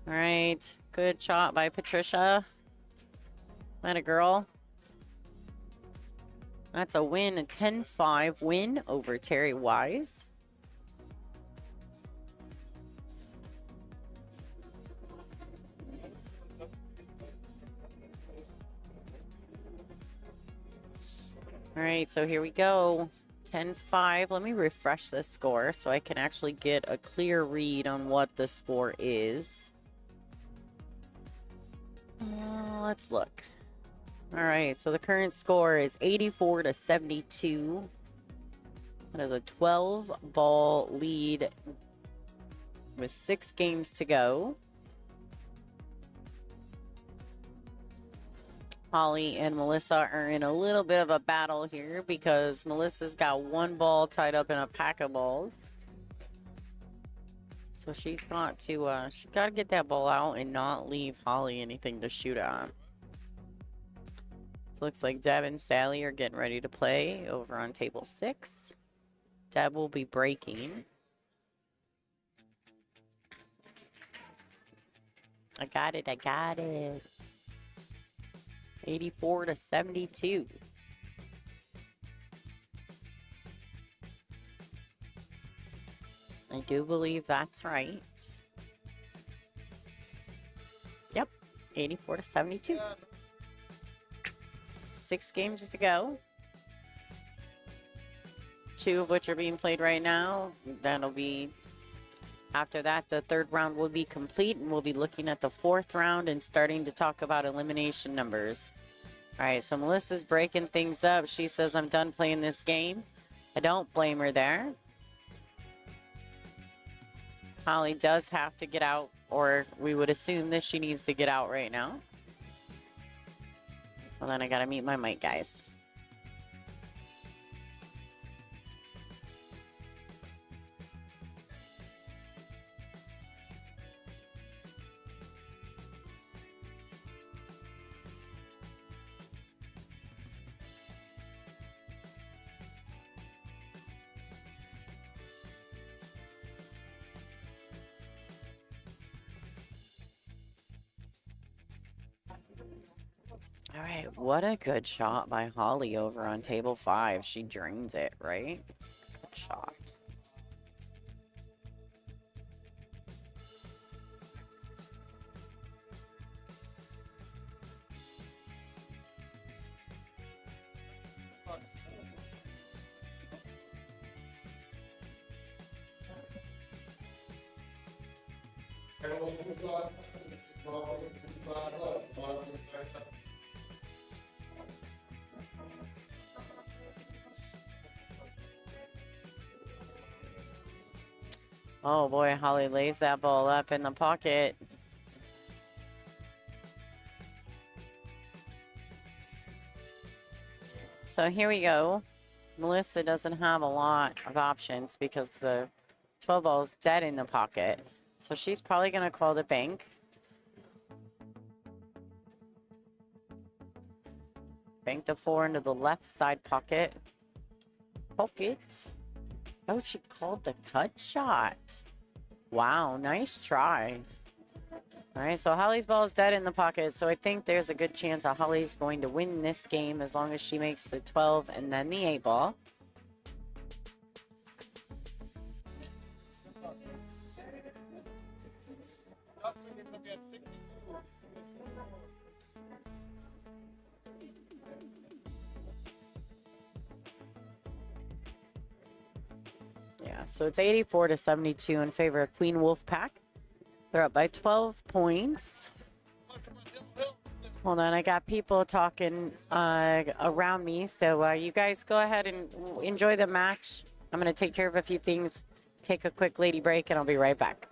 All right. Good shot by Patricia. That a girl. That's a win, a 10-5 win over Terry Wise. All right, so here we go. 10-5. Let me refresh the score so I can actually get a clear read on what the score is. Let's look. All right, so the current score is 84-72. That is a 12-ball lead with 6 games to go. Holly and Melissa are in a little bit of a battle here because Melissa's got 1 ball tied up in a pack of balls. So she's got to get that ball out and not leave Holly anything to shoot at. So looks like Deb and Sally are getting ready to play over on table 6. Deb will be breaking. I got it. 84-72. I do believe that's right. Yep, 84-72. 6 games to go. 2 of which are being played right now. That'll be, after that, the 3rd round will be complete, and we'll be looking at the 4th round and starting to talk about elimination numbers. All right, so Melissa's breaking things up. She says, I'm done playing this game. I don't blame her there. Holly does have to get out, or we would assume that she needs to get out right now. Well, then I gotta mute my mic, guys. All right, what a good shot by Holly over on table 5. She drains it, right? Good shot. Oh boy, Holly lays that ball up in the pocket. So here we go. Melissa doesn't have a lot of options because the 12 ball is dead in the pocket. So she's probably going to call the bank. Bank the 4 into the left side pocket. Pocket. Oh, she called the cut shot. Wow, nice try. All right, so Holly's ball is dead in the pocket, so I think there's a good chance that Holly's going to win this game as long as she makes the 12 and then the 8 ball. Yeah, so it's 84 to 72 in favor of Queen Wolf Pack. They're up by 12 points. Hold on, I got people talking around me, so you guys go ahead and enjoy the match. I'm going to take care of a few things, take a quick lady break, and I'll be right back.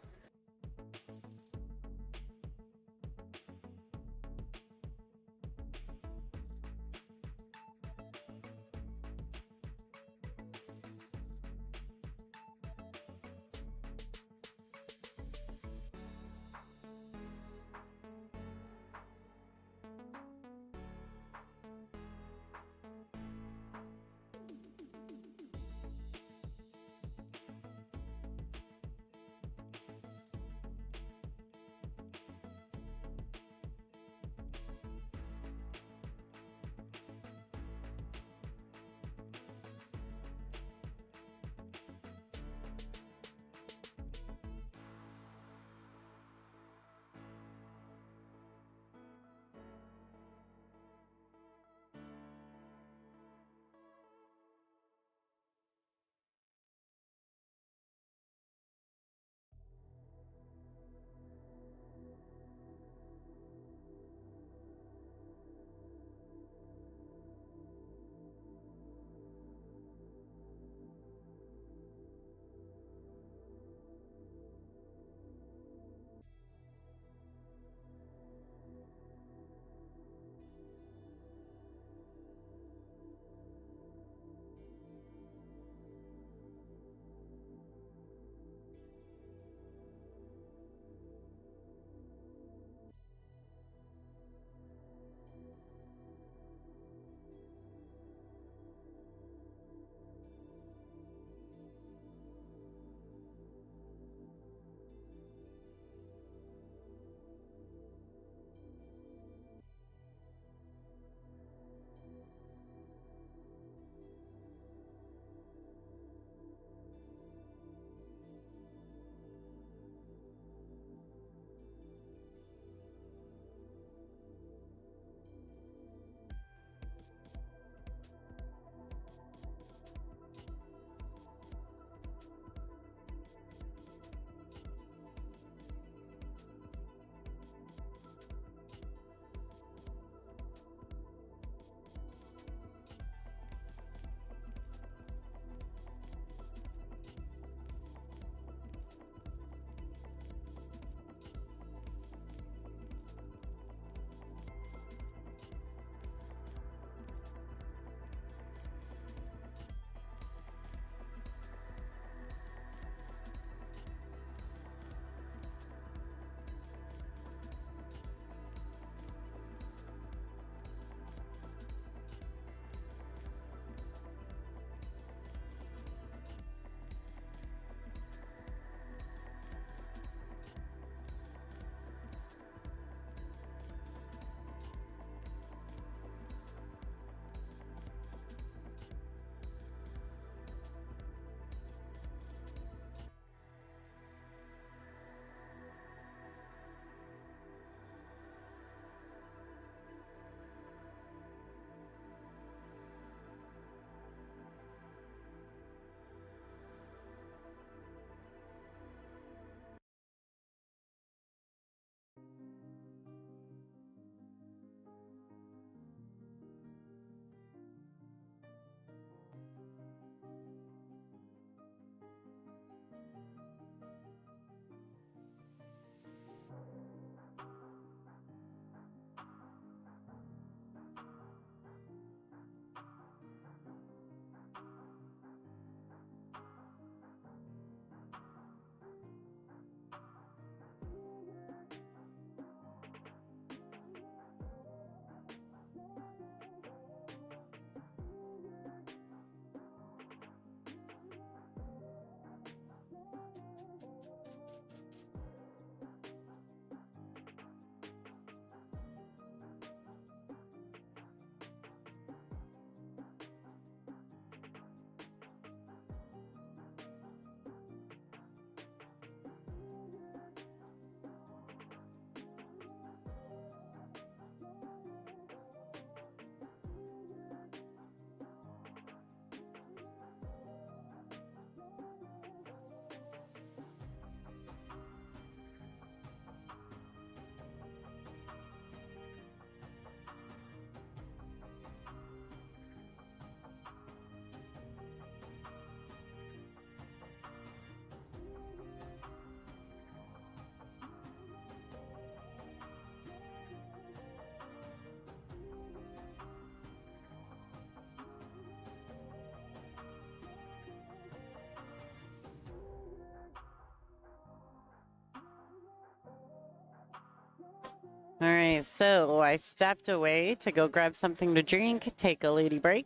All right, so I stepped away to go grab something to drink, take a lady break.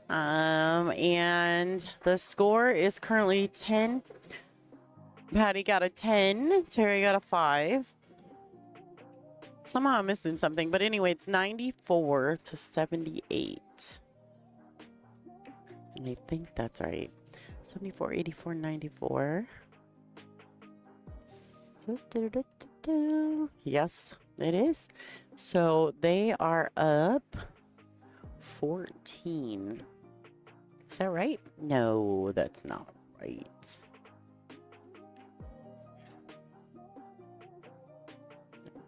And the score is currently 10. Patty got a 10, Terry got a 5. Somehow I'm missing something, but anyway, it's 94 to 78. And I think that's right. 74, 84, 94. So, yes, it is. So they are up 14. Is that right? No, that's not right.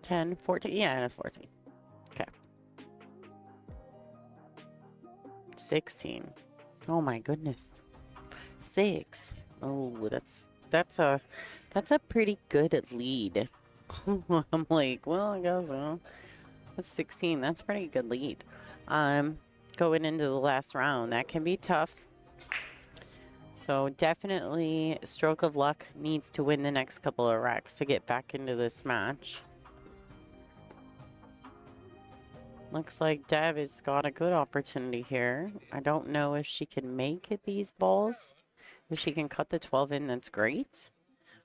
10, 14. Yeah, it's 14. Okay. 16. Oh my goodness. 6. Oh, that's a pretty good lead. I'm like, well, I guess so. That's 16. That's a pretty good lead. Going into the last round, that can be tough. So definitely Stroke of Luck needs to win the next couple of racks to get back into this match. Looks like Deb has got a good opportunity here. I don't know if she can make it these balls. If she can cut the 12 in, that's great.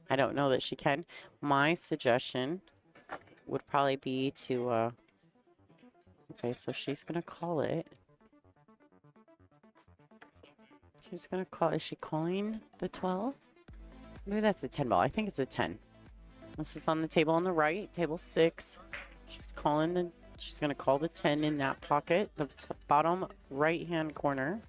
I don't know that she can. My suggestion would probably be to, okay, so she's going to call it. She's going to call, is she calling the 12? Maybe that's the 10 ball. I think it's a 10. This is on the table on the right, table 6. She's calling the, she's going to call the 10 in that pocket, the bottom right-hand corner.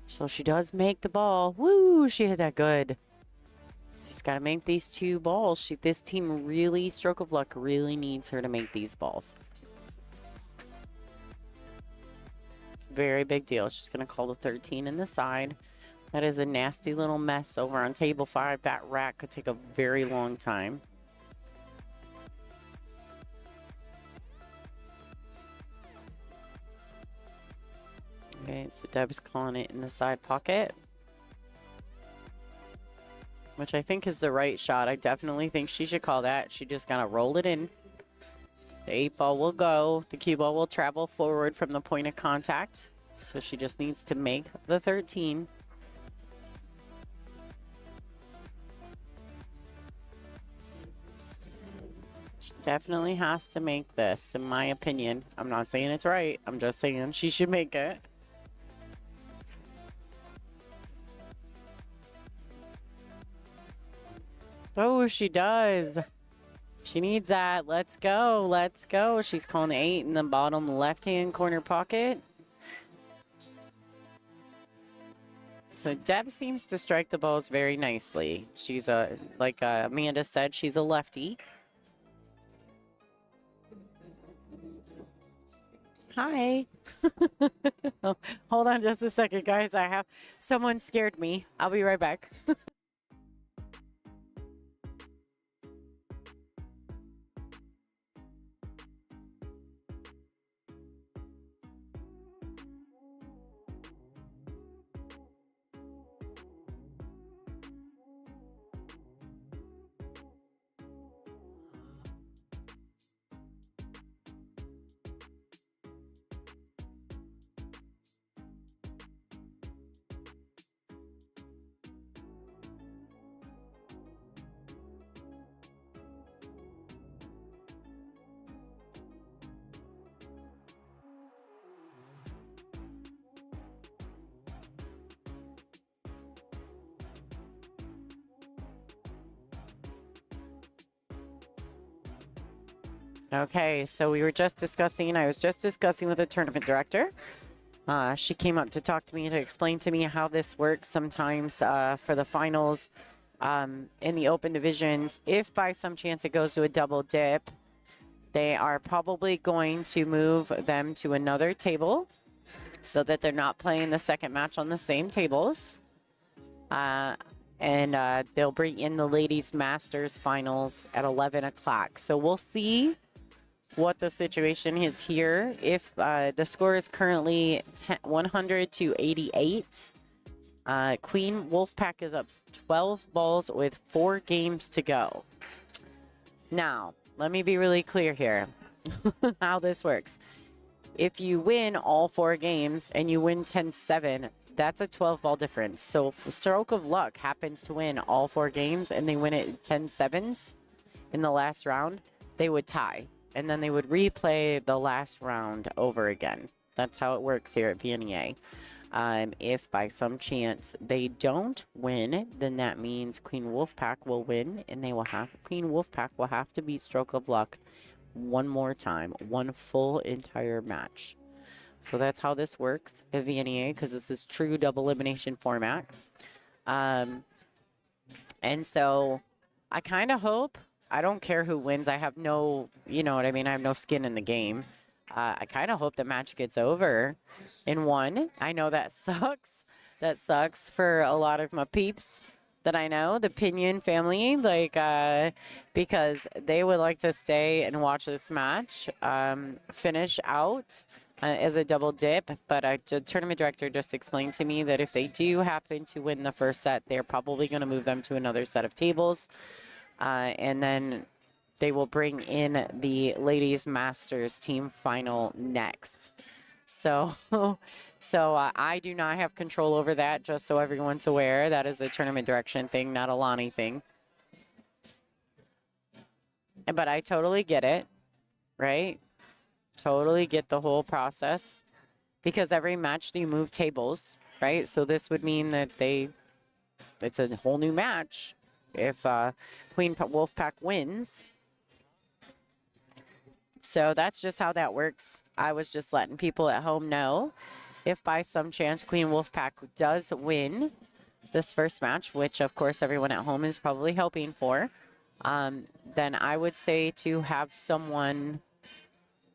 So she does make the ball. Woo! She hit that good. She's got to make these 2 balls. This team really, Stroke of Luck, really needs her to make these balls. Very big deal. She's going to call the 13 in the side. That is a nasty little mess over on table 5. That rack could take a very long time. Okay, so Deb's calling it in the side pocket, which I think is the right shot. I definitely think she should call that. She just gotta roll it in. The 8 ball will go. The cue ball will travel forward from the point of contact. So she just needs to make the 13. She definitely has to make this, in my opinion. I'm not saying it's right. I'm just saying she should make it. Oh, she does. She needs that. Let's go. Let's go. She's calling the 8 in the bottom left-hand corner pocket. So Deb seems to strike the balls very nicely. She's a, like Amanda said, she's a lefty. Hi. Hold on just a second, guys. I have someone scared me. I'll be right back. Okay, so we were just discussing, I was just discussing with the tournament director. She came up to talk to me to explain to me how this works sometimes for the finals in the open divisions. If by some chance it goes to a double dip, they are probably going to move them to another table so that they're not playing the second match on the same tables. And they'll bring in the ladies' masters finals at 11 o'clock. So we'll see what the situation is here. If the score is currently 100 to 88, Queen Wolfpack is up 12 balls with 4 games to go. Now, let me be really clear here how this works. If you win all 4 games and you win 10-7, that's a 12-ball difference. So if Stroke of Luck happens to win all 4 games and they win it 10-7s in the last round, they would tie. And then they would replay the last round over again. That's how it works here at VNEA. If by some chance they don't win, then that means Queen Wolfpack will win, and Queen Wolfpack will have to beat Stroke of Luck one more time, one full entire match. So that's how this works at VNEA, because this is true double elimination format. And so I kind of hope, I don't care who wins. I have no, you know what I mean? I have no skin in the game. I kind of hope the match gets over in 1. I know that sucks. That sucks for a lot of my peeps that I know, the Pinion family, like, because they would like to stay and watch this match finish out as a double dip. But the tournament director just explained to me that if they do happen to win the first set, they're probably going to move them to another set of tables. And then they will bring in the Ladies Masters team final next. So, I do not have control over that, just so everyone's aware. That is a tournament direction thing, not a Lonnie thing. But I totally get it, right? Totally get the whole process. Because every match you move tables, right? So this would mean that it's a whole new match if Queen Wolfpack wins. So that's just how that works. I was just letting people at home know if by some chance Queen Wolfpack does win this first match, which of course everyone at home is probably hoping for, then I would say to have someone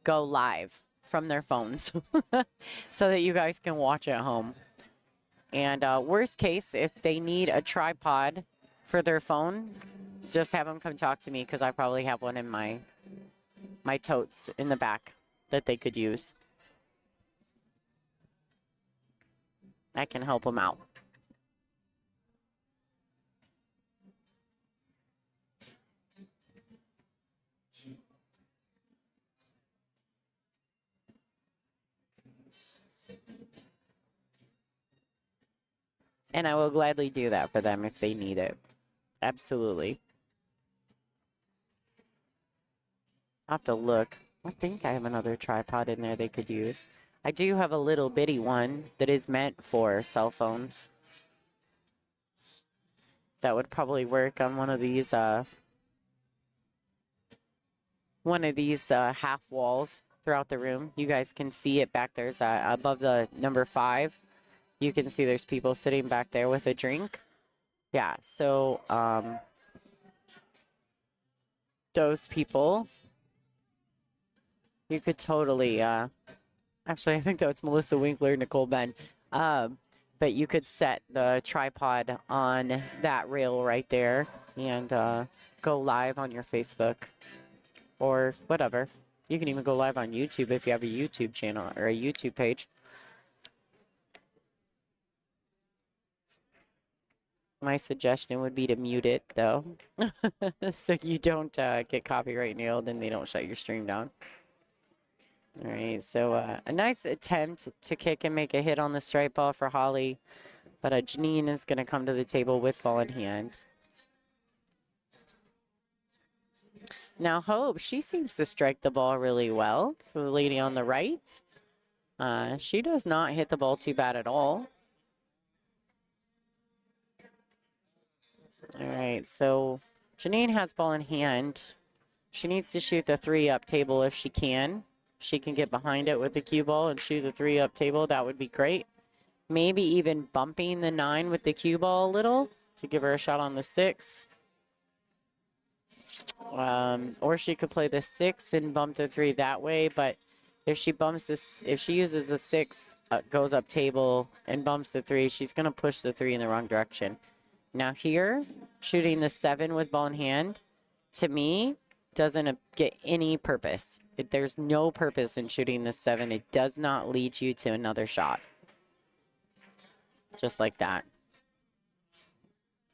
go live from their phones so that you guys can watch at home. And worst case, if they need a tripod for their phone, just have them come talk to me, because I probably have one in my totes in the back that they could use. I can help them out. And I will gladly do that for them if they need it. Absolutely. I'll have to look. I think I have another tripod in there they could use. I do have a little bitty one that is meant for cell phones. That would probably work on one of these half walls throughout the room. You guys can see it back there's above the number 5. You can see there's people sitting back there with a drink. Yeah, so those people, you could totally, actually, I think that was Melissa Winkler, Nicole Ben. But you could set the tripod on that rail right there and go live on your Facebook or whatever. You can even go live on YouTube if you have a YouTube channel or a YouTube page. My suggestion would be to mute it, though, so you don't get copyright nailed and they don't shut your stream down. All right, so a nice attempt to kick and make a hit on the straight ball for Holly, but Janine is going to come to the table with ball in hand. Now Hope, she seems to strike the ball really well. So the lady on the right, she does not hit the ball too bad at all. All right, so Janine has ball in hand. She needs to shoot the 3-up table if she can. If she can get behind it with the cue ball and shoot the 3-up table, that would be great. Maybe even bumping the 9 with the cue ball a little to give her a shot on the 6. Or she could play the 6 and bump the 3 that way, but if she bumps this, if she uses a 6, goes up table and bumps the 3, she's going to push the 3 in the wrong direction. Now here, shooting the 7 with ball in hand, to me, doesn't get any purpose. There's no purpose in shooting the 7. It does not lead you to another shot. Just like that.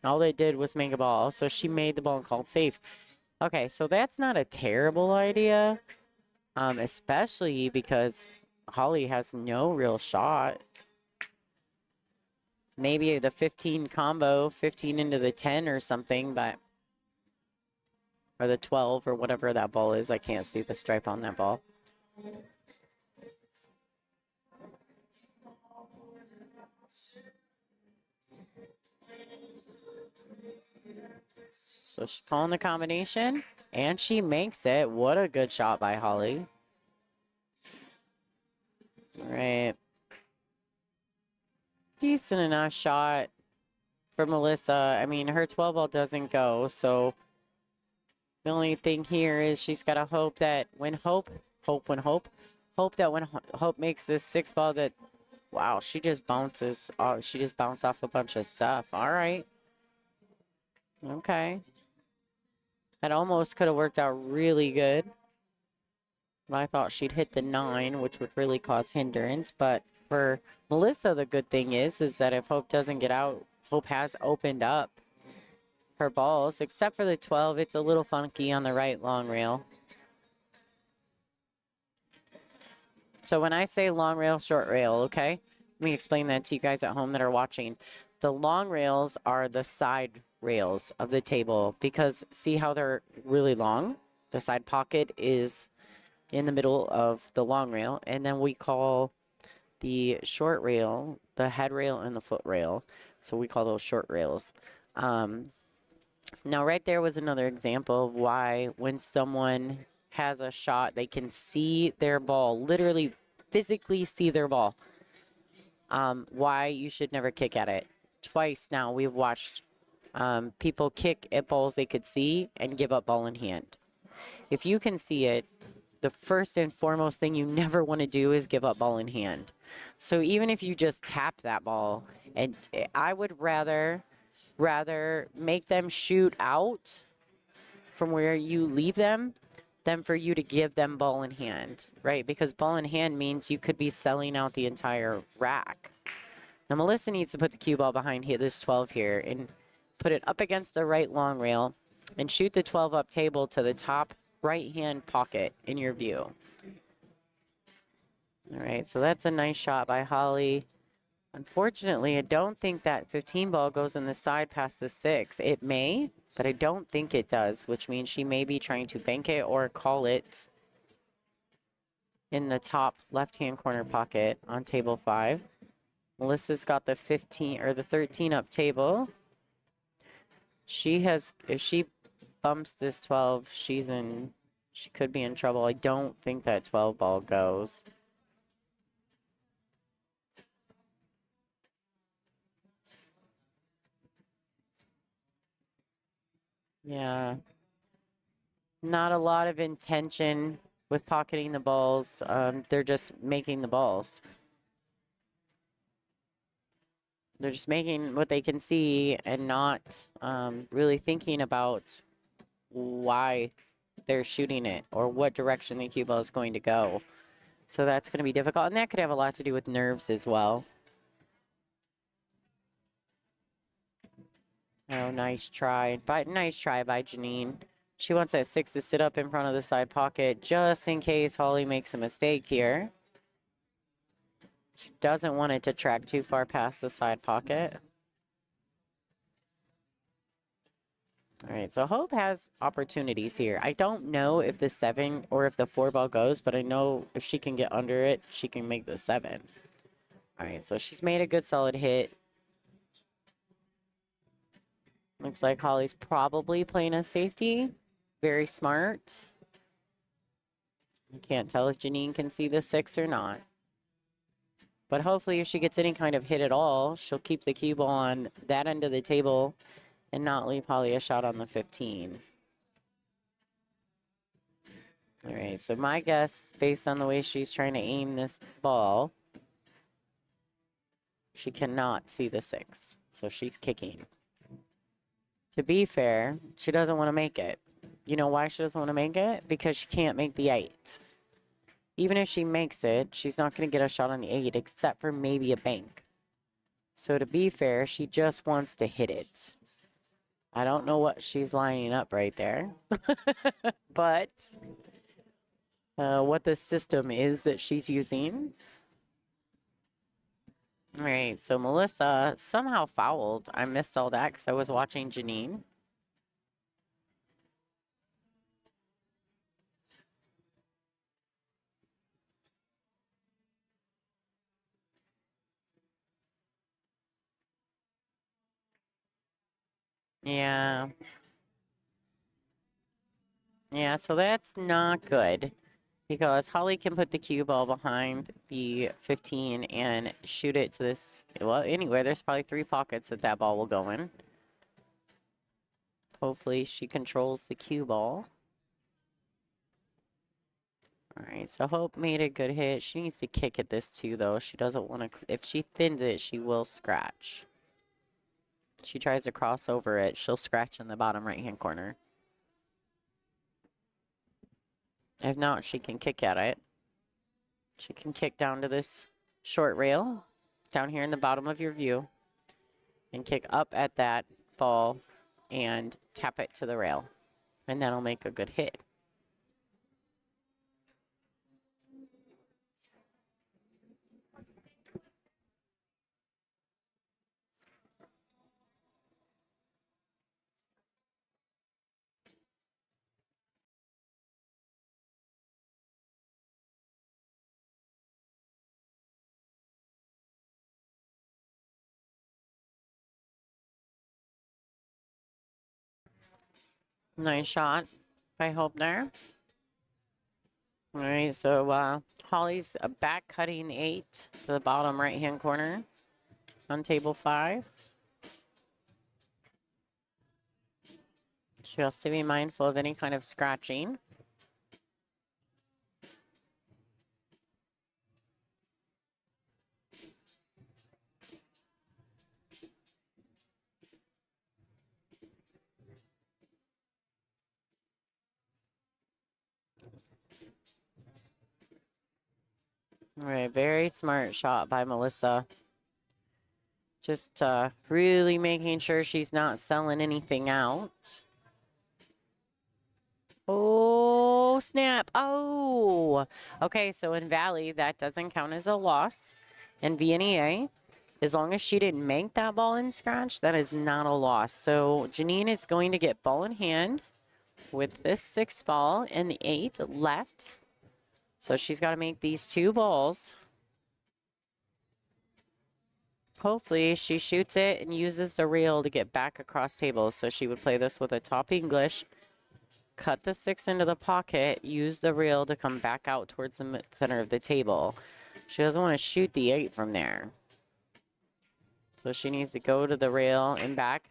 All they did was make a ball, so she made the ball and called safe. Okay, so that's not a terrible idea, especially because Holly has no real shot. Maybe the 15 combo, 15 into the 10 or something, but or the 12 or whatever that ball is. I can't see the stripe on that ball. So she's calling the combination, and she makes it. What a good shot by Holly. All right. Decent enough shot for Melissa. I mean, her 12 ball doesn't go, so the only thing here is she's got to hope that when Hope that when Hope makes this 6 ball that, wow, she just bounces. Oh, she just bounced off a bunch of stuff. All right. Okay. That almost could have worked out really good. I thought she'd hit the 9, which would really cause hindrance. But for Melissa, the good thing is that if Hope doesn't get out, Hope has opened up her balls, except for the 12. It's a little funky on the right long rail. So when I say long rail, short rail, okay? Let me explain that to you guys at home that are watching. The long rails are the side rails of the table because see how they're really long? The side pocket is in the middle of the long rail, and then we call the short rail the head rail and the foot rail. So we call those short rails. Now, right there was another example of why when someone has a shot, they can see their ball, literally physically see their ball. Why you should never kick at it. Twice now we've watched people kick at balls they could see and give up ball in hand. If you can see it, the first and foremost thing you never want to do is give up ball in hand. So even if you just tap that ball, and I would rather make them shoot out from where you leave them than for you to give them ball in hand, right? Because ball in hand means you could be selling out the entire rack. Now, Melissa needs to put the cue ball behind here, this 12 here, and put it up against the right long rail and shoot the 12 up table to the top right-hand pocket in your view. All right, so that's a nice shot by Holly. Unfortunately, I don't think that 15 ball goes in the side past the 6. It may, but I don't think it does, which means she may be trying to bank it or call it in the top left-hand corner pocket on table 5. Melissa's got the 15 or the 13 up table. She has, if she bumps this 12, she could be in trouble. I don't think that 12 ball goes. Yeah. Not a lot of intention with pocketing the balls. They're just making the balls. They're just making what they can see and not really thinking about why they're shooting it or what direction the cue ball is going to go. So that's going to be difficult. And that could have a lot to do with nerves as well. Oh, nice try. Nice try by Janine. She wants that 6 to sit up in front of the side pocket just in case Holly makes a mistake here. She doesn't want it to track too far past the side pocket. All right, so Hope has opportunities here. I don't know if the 7 or if the 4 ball goes, but I know if she can get under it, she can make the 7. All right, so she's made a good solid hit. Looks like Holly's probably playing a safety. Very smart. I can't tell if Janine can see the 6 or not. But hopefully if she gets any kind of hit at all, she'll keep the cue ball on that end of the table and not leave Holly a shot on the 15. All right, so my guess, based on the way she's trying to aim this ball, she cannot see the 6, so she's kicking. To be fair, she doesn't want to make it. You know why she doesn't want to make it? Because she can't make the 8. Even if she makes it, she's not going to get a shot on the 8 except for maybe a bank. So to be fair, she just wants to hit it. I don't know what she's lining up right there, but what the system is that she's using. All right, so Melissa somehow fouled. I missed all that because I was watching Janine. Yeah. Yeah, so that's not good because Holly can put the cue ball behind the 15 and shoot it to this. Well, anyway, there's probably 3 pockets that that ball will go in. Hopefully she controls the cue ball. All right, so Hope made a good hit. She needs to kick at this too, though. She doesn't want to. If she thins it, she will scratch. She tries to cross over it, she'll scratch in the bottom right-hand corner. If not, she can kick at it. She can kick down to this short rail down here in the bottom of your view and kick up at that ball and tap it to the rail. And that'll make a good hit. Nice shot by Hope there. All right, so Holly's back cutting 8 to the bottom right-hand corner on table 5. She has to be mindful of any kind of scratching. All right, very smart shot by Melissa. Just really making sure she's not selling anything out. Oh, snap. Oh, okay. So in Valley, that doesn't count as a loss. In VNEA, as long as she didn't make that ball in scratch, that is not a loss. So Janine is going to get ball in hand with this 6 ball and the 8 left. So she's got to make these 2 balls. Hopefully she shoots it and uses the reel to get back across tables. So she would play this with a top English, cut the 6 into the pocket, use the reel to come back out towards the center of the table. She doesn't want to shoot the 8 from there. So she needs to go to the rail and back.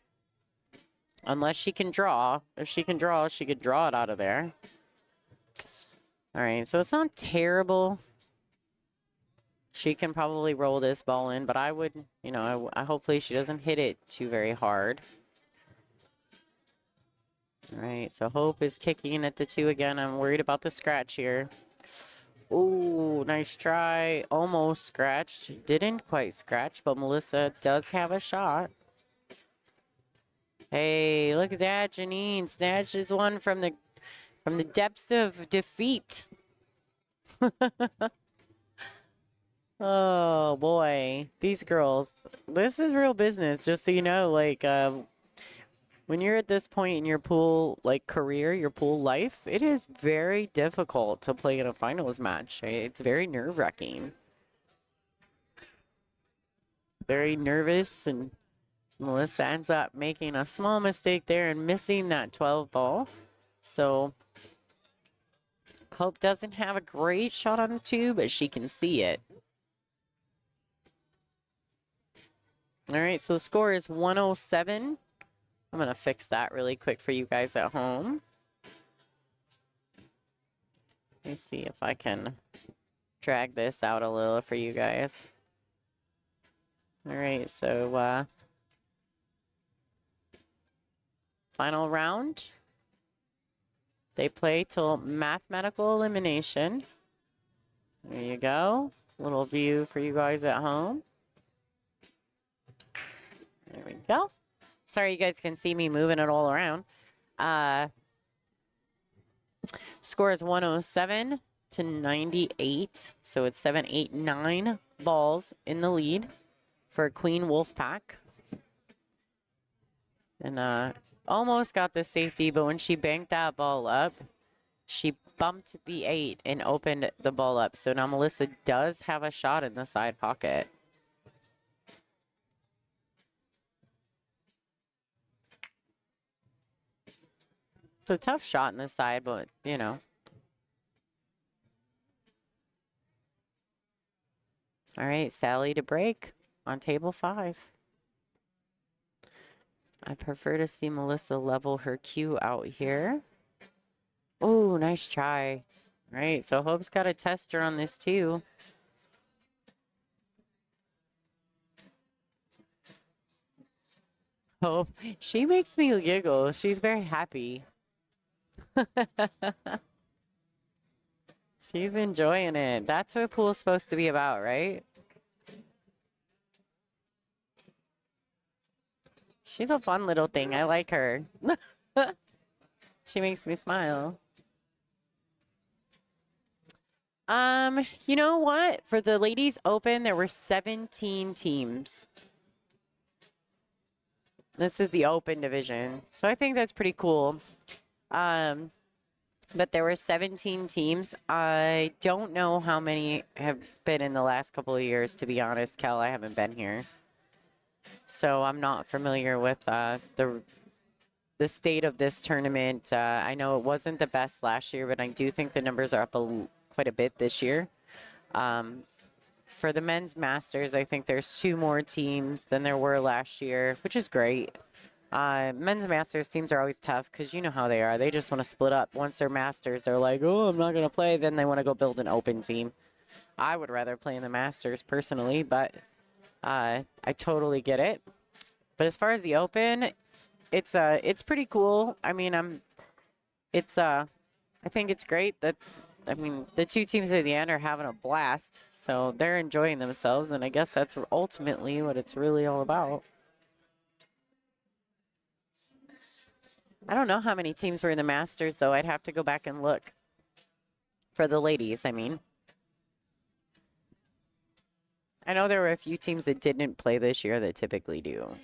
Unless she can draw. If she can draw, she could draw it out of there. All right, so it's not terrible. She can probably roll this ball in, but I would, you know, I hopefully she doesn't hit it too very hard. All right, so Hope is kicking at the 2 again. I'm worried about the scratch here. Oh, nice try. Almost scratched. Didn't quite scratch, but Melissa does have a shot. Hey, look at that. Janine snatches one from the depths of defeat. Oh, boy. These girls, this is real business, just so you know. Like, when you're at this point in your pool, like, career, your pool life, it is very difficult to play in a finals match. It's very nerve-wracking. Very nervous, and Melissa ends up making a small mistake there and missing that 12 ball. So Hope doesn't have a great shot on the 2, but she can see it. All right, so the score is 107. I'm going to fix that really quick for you guys at home. Let me see if I can drag this out a little for you guys. All right, so final round. They play till mathematical elimination. There you go. Little view for you guys at home. There we go. Sorry, you guys can see me moving it all around. Score is 107 to 98. So it's 7, 8, 9 balls in the lead for Queen Wolfpack. And almost got the safety, but when she banked that ball up, she bumped the 8 and opened the ball up. So now Melissa does have a shot in the side pocket. It's a tough shot in the side, but, you know. All right, Sally to break on table 5. I prefer to see Melissa level her cue out here. Oh, nice try. All right, so Hope's got a tester on this too. Hope, she makes me giggle. She's very happy. She's enjoying it. That's what pool's supposed to be about, right? She's a fun little thing. I like her. She makes me smile. You know what? For the ladies open, there were 17 teams. This is the open division. So I think that's pretty cool. But there were 17 teams. I don't know how many have been in the last couple of years, to be honest, Kel. I haven't been here. So I'm not familiar with the state of this tournament. I know it wasn't the best last year, but I do think the numbers are up quite a bit this year. For the men's masters, I think there's 2 more teams than there were last year, which is great. Men's masters teams are always tough because you know how they are. They just want to split up. Once they're masters, they're like, oh, I'm not going to play. Then they want to go build an open team. I would rather play in the masters personally, but I totally get it. But as far as the open, it's pretty cool. I mean, I think it's great that, I mean, the 2 teams at the end are having a blast. So they're enjoying themselves. And I guess that's ultimately what it's really all about. I don't know how many teams were in the Masters, though. I'd have to go back and look. For the ladies, I mean. I know there were a few teams that didn't play this year that typically do.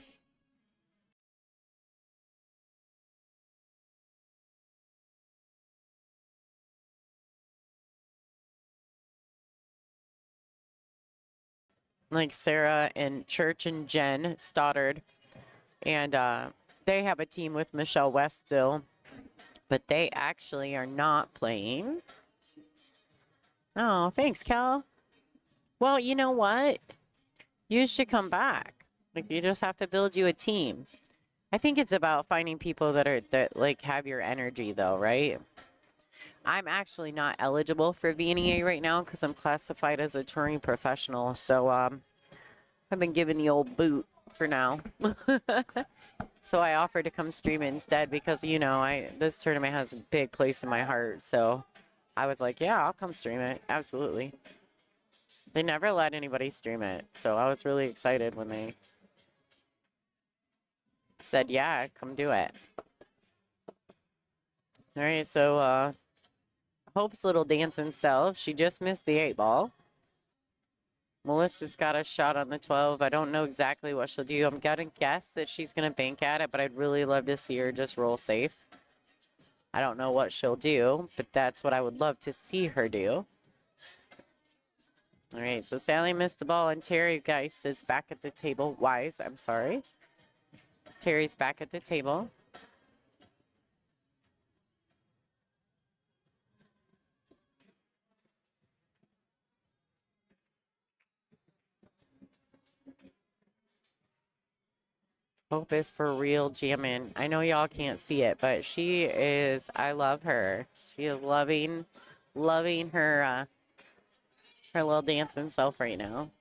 Like Sarah and Church and Jen Stoddard. And they have a team with Michelle West still. But they actually are not playing. Oh, thanks, Cal. Well, you know what? You should come back. Like, you just have to build you a team. I think it's about finding people that like have your energy, though, right? I'm actually not eligible for VNEA right now because I'm classified as a touring professional. So I've been given the old boot for now. So I offered to come stream it instead because, you know, this tournament has a big place in my heart. So I was like, yeah, I'll come stream it. Absolutely. They never let anybody stream it. So I was really excited when they said, yeah, come do it. All right, so Hope's little dancing self. She just missed the 8 ball. Melissa's got a shot on the 12. I don't know exactly what she'll do. I'm going to guess that she's going to bank at it, but I'd really love to see her just roll safe. I don't know what she'll do, but that's what I would love to see her do. All right, so Sally missed the ball, and Terry Geist is back at the table. Wise, I'm sorry. Terry's back at the table. Hope is for real jamming. I know y'all can't see it, but she is, I love her. She is loving her, her little dancing self right now.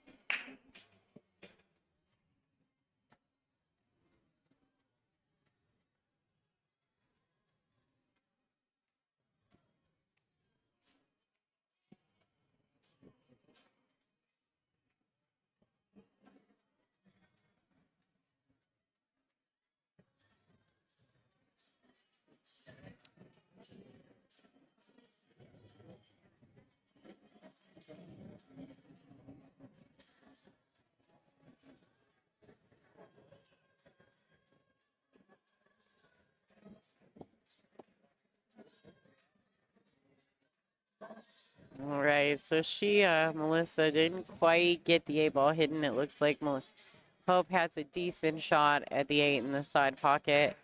All right, so Melissa didn't quite get the 8 ball hidden. It looks like Hope has a decent shot at the 8 in the side pocket.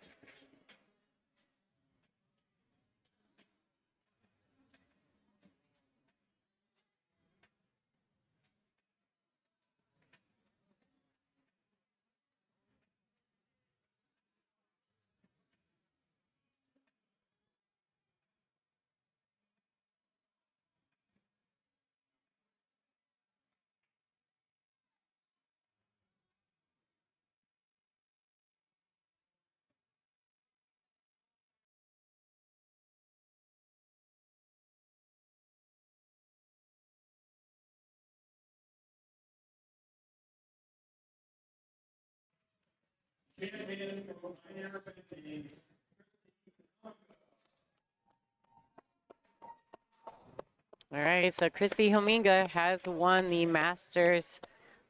All right, so Chrissy Hominga has won the Masters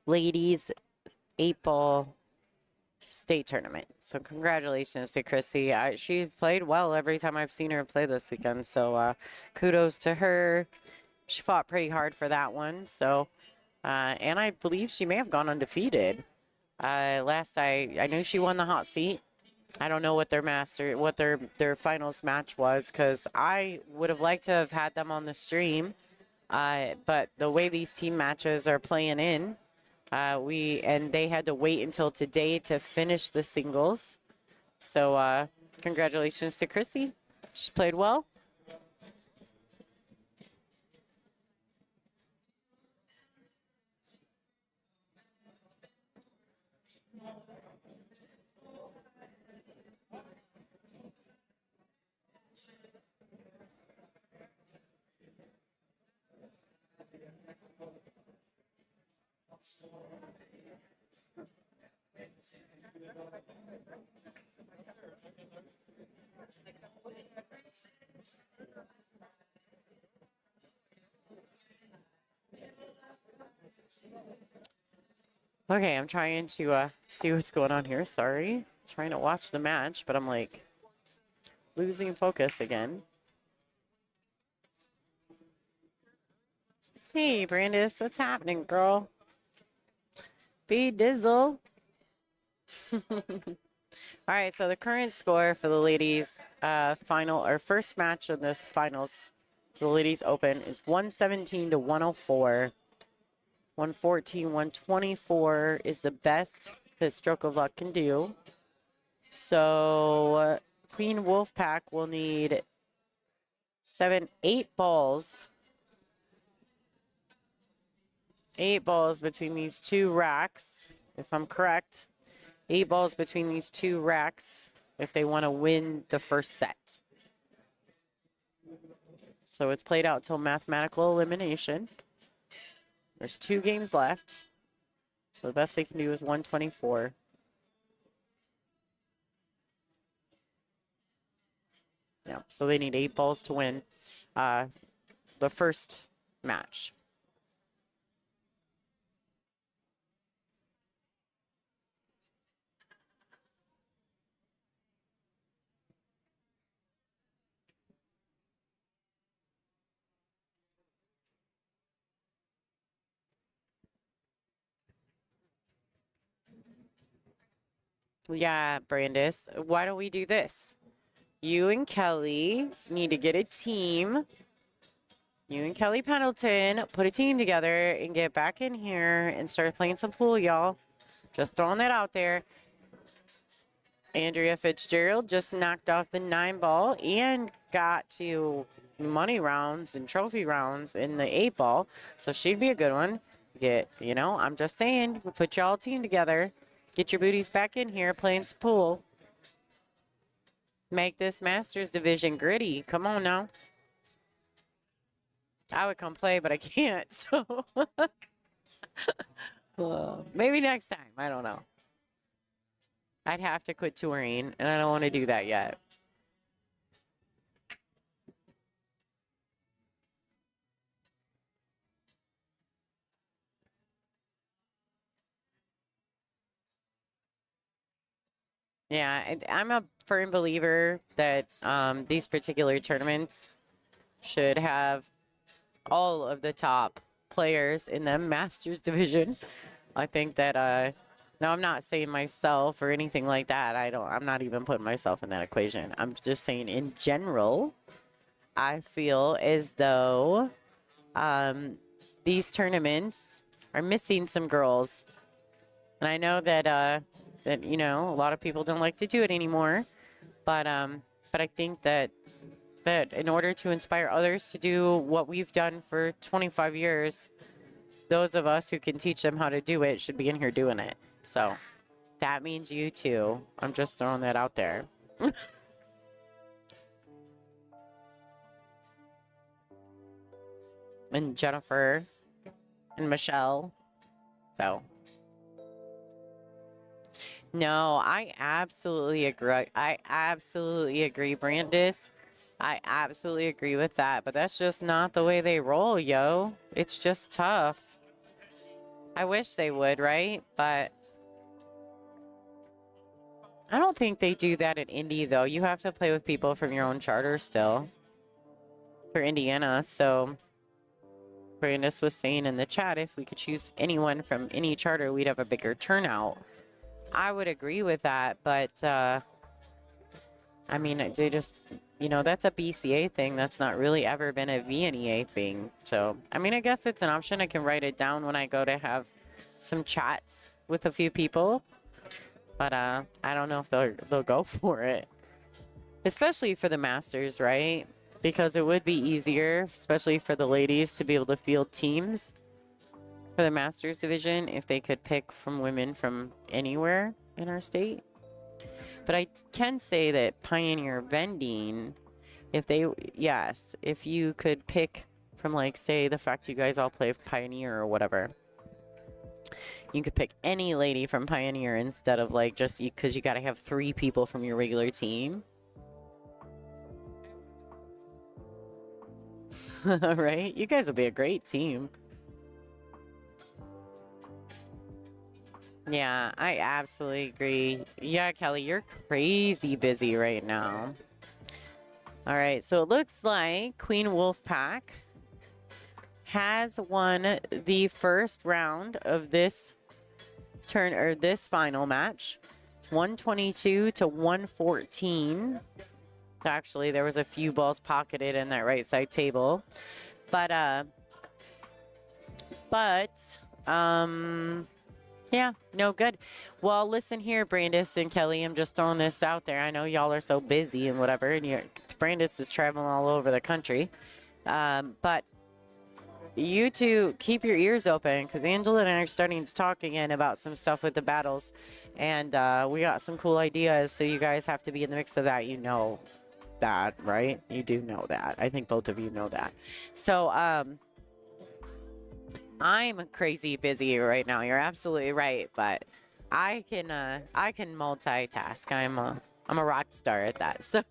Ladies 8-ball state tournament. So congratulations to Chrissy. She played well every time I've seen her play this weekend. So kudos to her. She fought pretty hard for that one. So, and I believe she may have gone undefeated. Last I knew she won the hot seat. I don't know what their finals match was, because I would have liked to have had them on the stream. But the way these team matches are playing in, they had to wait until today to finish the singles. So congratulations to Chrissy. She played well. Okay, I'm trying to see what's going on here. Sorry. Trying to watch the match, but I'm like losing focus again. Hey, Brandis, what's happening, girl? Be Dizzle. All right, so the current score for the ladies' first match of the finals for the ladies open is 117 to 104. 114, 124 is the best that Stroke of Luck can do. So Queen Wolfpack will need 8 balls. 8 balls between these two racks, if I'm correct. 8 balls between these two racks if they want to win the first set. So it's played out till mathematical elimination. There's 2 games left. So the best they can do is 124. Yeah, so they need 8 balls to win the first match. Yeah, Brandis, why don't we do this? You and Kelly need to get a team. You and Kelly Pendleton put a team together and get back in here and start playing some pool, y'all. Just throwing that out there. Andrea Fitzgerald just knocked off the 9-ball and got to money rounds and trophy rounds in the 8-ball. So she'd be a good one. I'm just saying, we put y'all team together. Get your booties back in here playing some pool. Make this Masters division gritty. Come on now. I would come play, but I can't. So maybe next time. I don't know. I'd have to quit touring, and I don't want to do that yet. Yeah, I'm a firm believer that these particular tournaments should have all of the top players in the Masters division. I think that, now I'm not saying myself or anything like that. I'm not even putting myself in that equation. I'm just saying in general, I feel as though these tournaments are missing some girls. And I know that, you know, a lot of people don't like to do it anymore. But I think that in order to inspire others to do what we've done for 25 years, those of us who can teach them how to do it should be in here doing it. So that means you too. I'm just throwing that out there. And Jennifer and Michelle. So no, I absolutely agree. I absolutely agree, Brandis. I absolutely agree with that, but that's just not the way they roll, yo. It's just tough. I wish they would, right? But I don't think they do that at Indy, though. You have to play with people from your own charter still for Indiana. So Brandis was saying in the chat, if we could choose anyone from any charter, we'd have a bigger turnout. I would agree with that, but I mean, they just, you know, that's a BCA thing. That's not really ever been a VNEA thing. So, I mean, I guess it's an option. I can write it down when I go to have some chats with a few people, but I don't know if they'll go for it, especially for the Masters, right? Because it would be easier, especially for the ladies, to be able to field teams for the Masters division if they could pick from women from anywhere in our state. But I can say that Pioneer Vending, if you could pick from, like, say, the fact you guys all play Pioneer or whatever, you could pick any lady from Pioneer instead of, like, just because you got to have 3 people from your regular team. Right? You guys will be a great team. Yeah, I absolutely agree. Yeah, Kelly, you're crazy busy right now. All right, so it looks like Queen Wolfpack has won the first round of this this final match, 122 to 114. Actually, there was a few balls pocketed in that right side table, but yeah, no good. Well, listen here, Brandis and Kelly, I'm just throwing this out there. I know y'all are so busy and whatever, and Brandis is traveling all over the country. But you two keep your ears open, because Angela and I are starting to talk again about some stuff with the battles. And we got some cool ideas, so you guys have to be in the mix of that. You know that, right? You do know that. I think both of you know that. So, I'm crazy busy right now. You're absolutely right, but I can multitask. I'm a rock star at that. So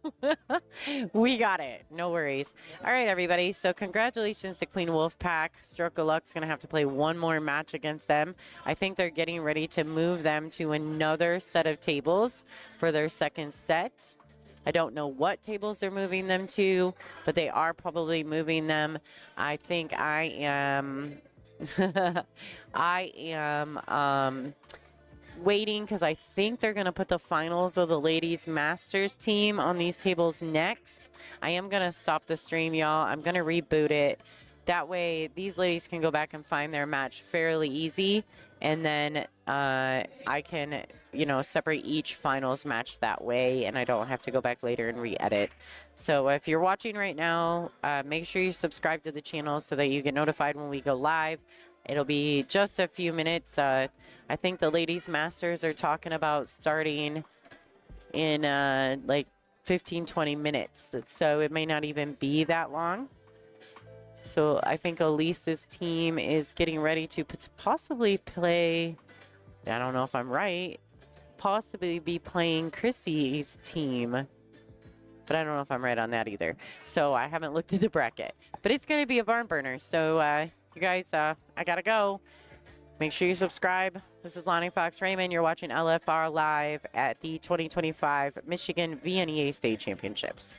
we got it. No worries. All right, everybody. So congratulations to Queen Wolfpack. Stroke of Luck's going to have to play one more match against them. I think they're getting ready to move them to another set of tables for their second set. I don't know what tables they're moving them to, but they are probably moving them. I think I am waiting, because I think they're going to put the finals of the ladies masters team on these tables next. I am going to stop the stream, y'all. I'm going to reboot it. That way these ladies can go back and find their match fairly easy, and then I can, you know, separate each finals match that way, and I don't have to go back later and re-edit. So if you're watching right now, make sure you subscribe to the channel so that you get notified when we go live. It'll be just a few minutes. I think the ladies masters are talking about starting in like 15-20 minutes, so it may not even be that long. So I think Elise's team is getting ready to possibly play, I don't know if I'm right, possibly be playing Chrissy's team, but I don't know if I'm right on that either. So I haven't looked at the bracket, but it's going to be a barn burner. So you guys, I gotta go. Make sure you subscribe. This is Lonnie Fox Raymond. You're watching LFR Live at the 2025 Michigan VNEA State Championships.